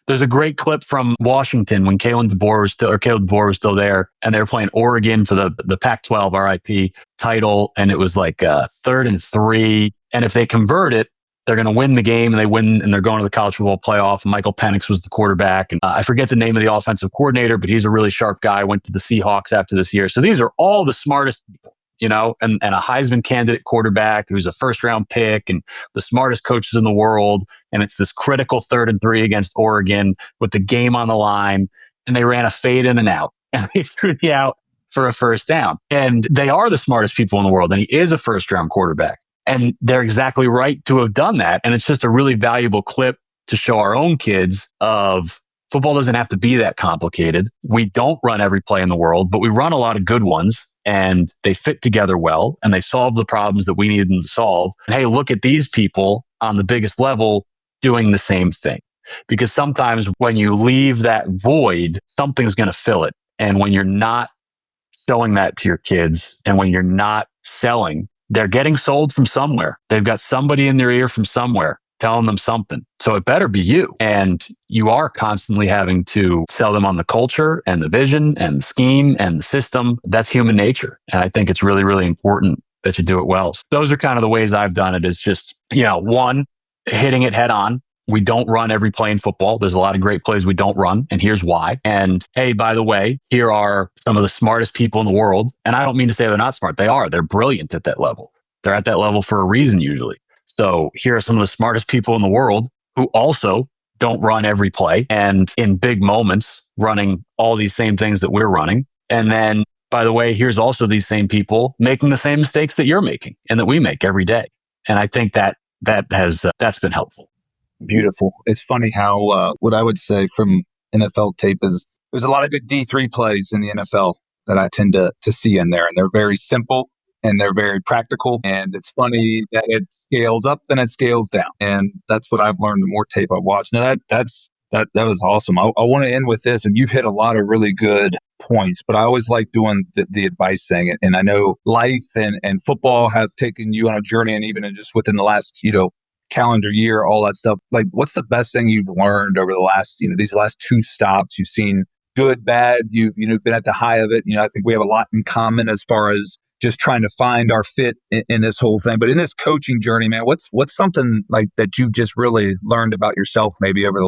Speaker 6: there's a great clip from Washington when Caleb DeBoer was still there, and they were playing Oregon for the Pac-12 RIP title, and it was like 3rd and 3. And if they convert it, they're going to win the game, and they win, and they're going to the college football playoff. And Michael Penix was the quarterback, and I forget the name of the offensive coordinator, but he's a really sharp guy. Went to the Seahawks after this year. So these are all the smartest people. And a Heisman candidate quarterback who's a first-round pick and the smartest coaches in the world. And it's this critical 3rd and 3 against Oregon with the game on the line. And they ran a fade in and out. And they threw the out for a first down. And they are the smartest people in the world. And he is a first-round quarterback. And they're exactly right to have done that. And it's just a really valuable clip to show our own kids of football doesn't have to be that complicated. We don't run every play in the world, but we run a lot of good ones. And they fit together well, and they solve the problems that we needed them to solve. And hey, look at these people on the biggest level doing the same thing. Because sometimes when you leave that void, something's going to fill it. And when you're not showing that to your kids, and when you're not selling, they're getting sold from somewhere. They've got somebody in their ear from somewhere telling them something. So it better be you. And you are constantly having to sell them on the culture and the vision and the scheme and the system. That's human nature. And I think it's really, really important that you do it well. So those are kind of the ways I've done it, is just, one, hitting it head on. We don't run every play in football. There's a lot of great plays we don't run, and here's why. And hey, by the way, here are some of the smartest people in the world. And I don't mean to say they're not smart. They are. They're brilliant at that level. They're at that level for a reason usually. So here are some of the smartest people in the world who also don't run every play, and in big moments running all these same things that we're running. And then, by the way, here's also these same people making the same mistakes that you're making and that we make every day. And I think that's been helpful.
Speaker 7: Beautiful. It's funny how what I would say from NFL tape is there's a lot of good D3 plays in the NFL that I tend to see in there, and they're very simple. And they're very practical. And it's funny that it scales up and it scales down. And that's what I've learned the more tape I've watched. Now that was awesome. I want to end with this. And you've hit a lot of really good points, but I always like doing the advice thing. And I know life and football have taken you on a journey, and even just within the last, calendar year, all that stuff. Like, what's the best thing you've learned over the last, these last 2 stops? You've seen good, bad, you've been at the high of it. I think we have a lot in common as far as just trying to find our fit in this whole thing. But in this coaching journey, man, what's something like that you've just really learned about yourself maybe over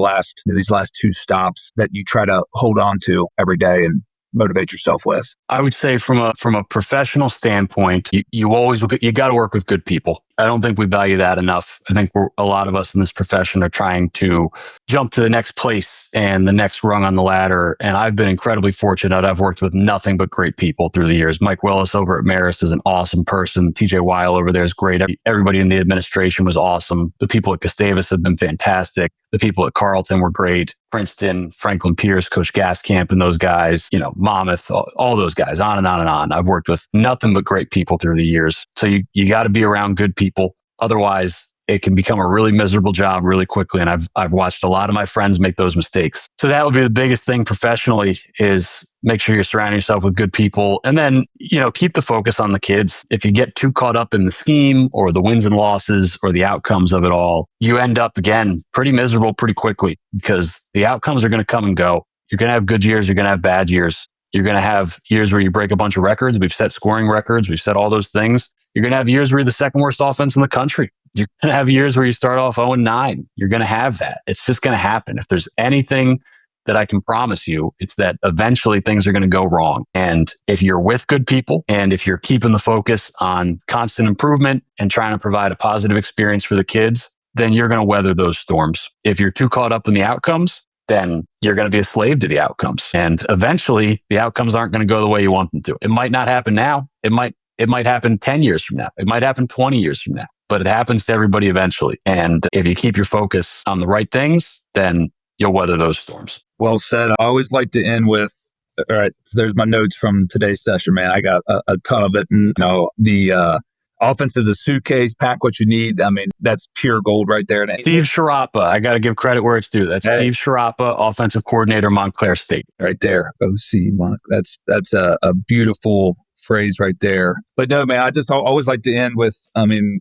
Speaker 7: these last 2 stops that you try to hold on to every day and motivate yourself with?
Speaker 6: I would say from a professional standpoint, you got to work with good people. I don't think we value that enough. I think a lot of us in this profession are trying to jump to the next place and the next rung on the ladder. And I've been incredibly fortunate. I've worked with nothing but great people through the years. Mike Willis over at Marist is an awesome person. TJ Weil over there is great. Everybody in the administration was awesome. The people at Gustavus have been fantastic. The people at Carleton were great. Princeton, Franklin Pierce, Coach Gaskamp, and those guys, Monmouth, all those guys, on and on and on. I've worked with nothing but great people through the years. So you got to be around good people. Otherwise, it can become a really miserable job really quickly. And I've watched a lot of my friends make those mistakes. So that would be the biggest thing professionally, is make sure you're surrounding yourself with good people. And then, keep the focus on the kids. If you get too caught up in the scheme or the wins and losses or the outcomes of it all, you end up, again, pretty miserable pretty quickly, because the outcomes are going to come and go. You're going to have good years. You're going to have bad years. You're going to have years where you break a bunch of records. We've set scoring records. We've set all those things. You're going to have years where you're the second worst offense in the country. You're going to have years where you start off 0-9. You're going to have that. It's just going to happen. If there's anything that I can promise you, it's that eventually things are going to go wrong. And if you're with good people, and if you're keeping the focus on constant improvement and trying to provide a positive experience for the kids, then you're going to weather those storms. If you're too caught up in the outcomes, then you're going to be a slave to the outcomes. And eventually the outcomes aren't going to go the way you want them to. It might not happen now. It might happen 10 years from now. It might happen 20 years from now, but it happens to everybody eventually. And if you keep your focus on the right things, then you'll weather those storms.
Speaker 7: Well said. I always like to end with, all right, so there's my notes from today's session, man. I got a ton of it. And, the offense is a suitcase, pack what you need. I mean, that's pure gold right there.
Speaker 6: Steve Sharapa, I got to give credit where it's due. That's Steve Sharapa, offensive coordinator, Montclair State.
Speaker 7: Right there. OC. That's a beautiful phrase right there. But no, man, I just always like to end with,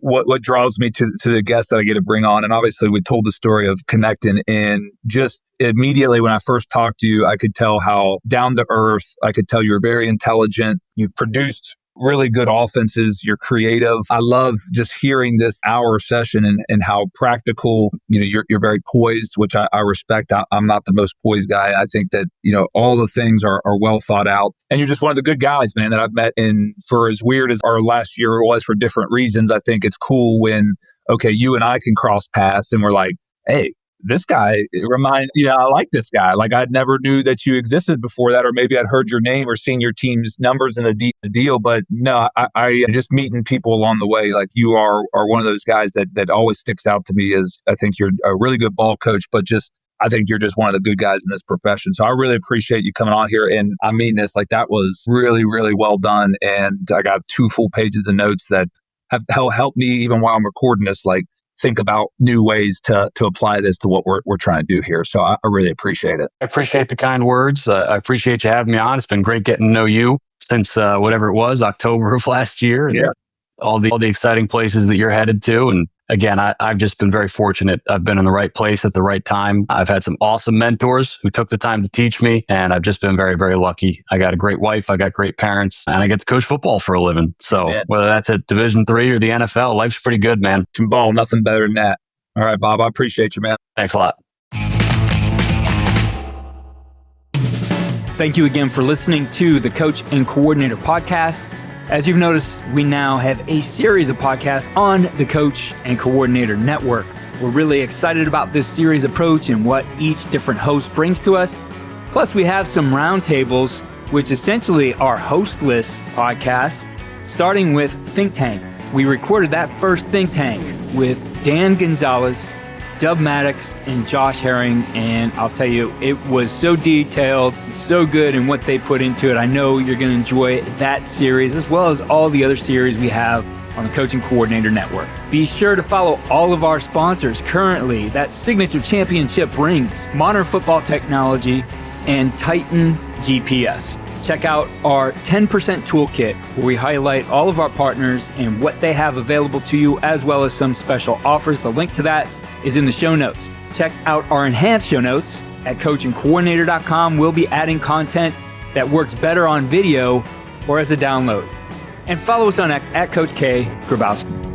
Speaker 7: what draws me to the guests that I get to bring on. And obviously we told the story of connecting, and just immediately when I first talked to you, I could tell how down to earth. I could tell you're very intelligent. You've produced really good offenses. You're creative. I love just hearing this hour session and how practical, you're very poised, which I respect. I'm not the most poised guy. I think that, all the things are well thought out, and you're just one of the good guys, man, that I've met. And for as weird as our last year was for different reasons, I think it's cool when, okay, you and I can cross paths and we're like, hey, this guy I like this guy. Like, I never knew that you existed before that, or maybe I'd heard your name or seen your team's numbers in a deal. But no, I just meeting people along the way. Like, you are one of those guys that always sticks out to me. As I think you're a really good ball coach, but I think you're just one of the good guys in this profession. So I really appreciate you coming on here. And I mean this, like, that was really, really well done. And I got 2 full pages of notes that have helped me even while I'm recording this, like, think about new ways to apply this to what we're trying to do here. So I really appreciate it.
Speaker 6: I appreciate the kind words. I appreciate you having me on. It's been great getting to know you since whatever it was, October of last year.
Speaker 7: Yeah.
Speaker 6: All the exciting places that you're headed to. And again, I've just been very fortunate. I've been in the right place at the right time. I've had some awesome mentors who took the time to teach me, and I've just been very, very lucky. I got a great wife. I got great parents, and I get to coach football for a living. So whether that's at Division III or the NFL, life's pretty good, man.
Speaker 7: Ball, nothing better than that. All right, Bob, I appreciate you, man.
Speaker 6: Thanks a lot.
Speaker 9: Thank you again for listening to the Coach and Coordinator podcast. As you've noticed, we now have a series of podcasts on the Coach and Coordinator Network. We're really excited about this series approach and what each different host brings to us. Plus, we have some roundtables, which essentially are hostless podcasts, starting with Think Tank. We recorded that first Think Tank with Dan Gonzalez, Dub Maddox, and Josh Herring, and I'll tell you, it was so detailed, so good in what they put into it. I know you're going to enjoy that series as well as all the other series we have on the Coaching Coordinator Network. Be sure to follow all of our sponsors currently that Signature Championship rings, Modern Football Technology, and Titan GPS. Check out our 10% toolkit, where we highlight all of our partners and what they have available to you, as well as some special offers. The link to that is in the show notes. Check out our enhanced show notes at coachandcoordinator.com. We'll be adding content that works better on video or as a download. and follow us on X at Coach K Grabowski.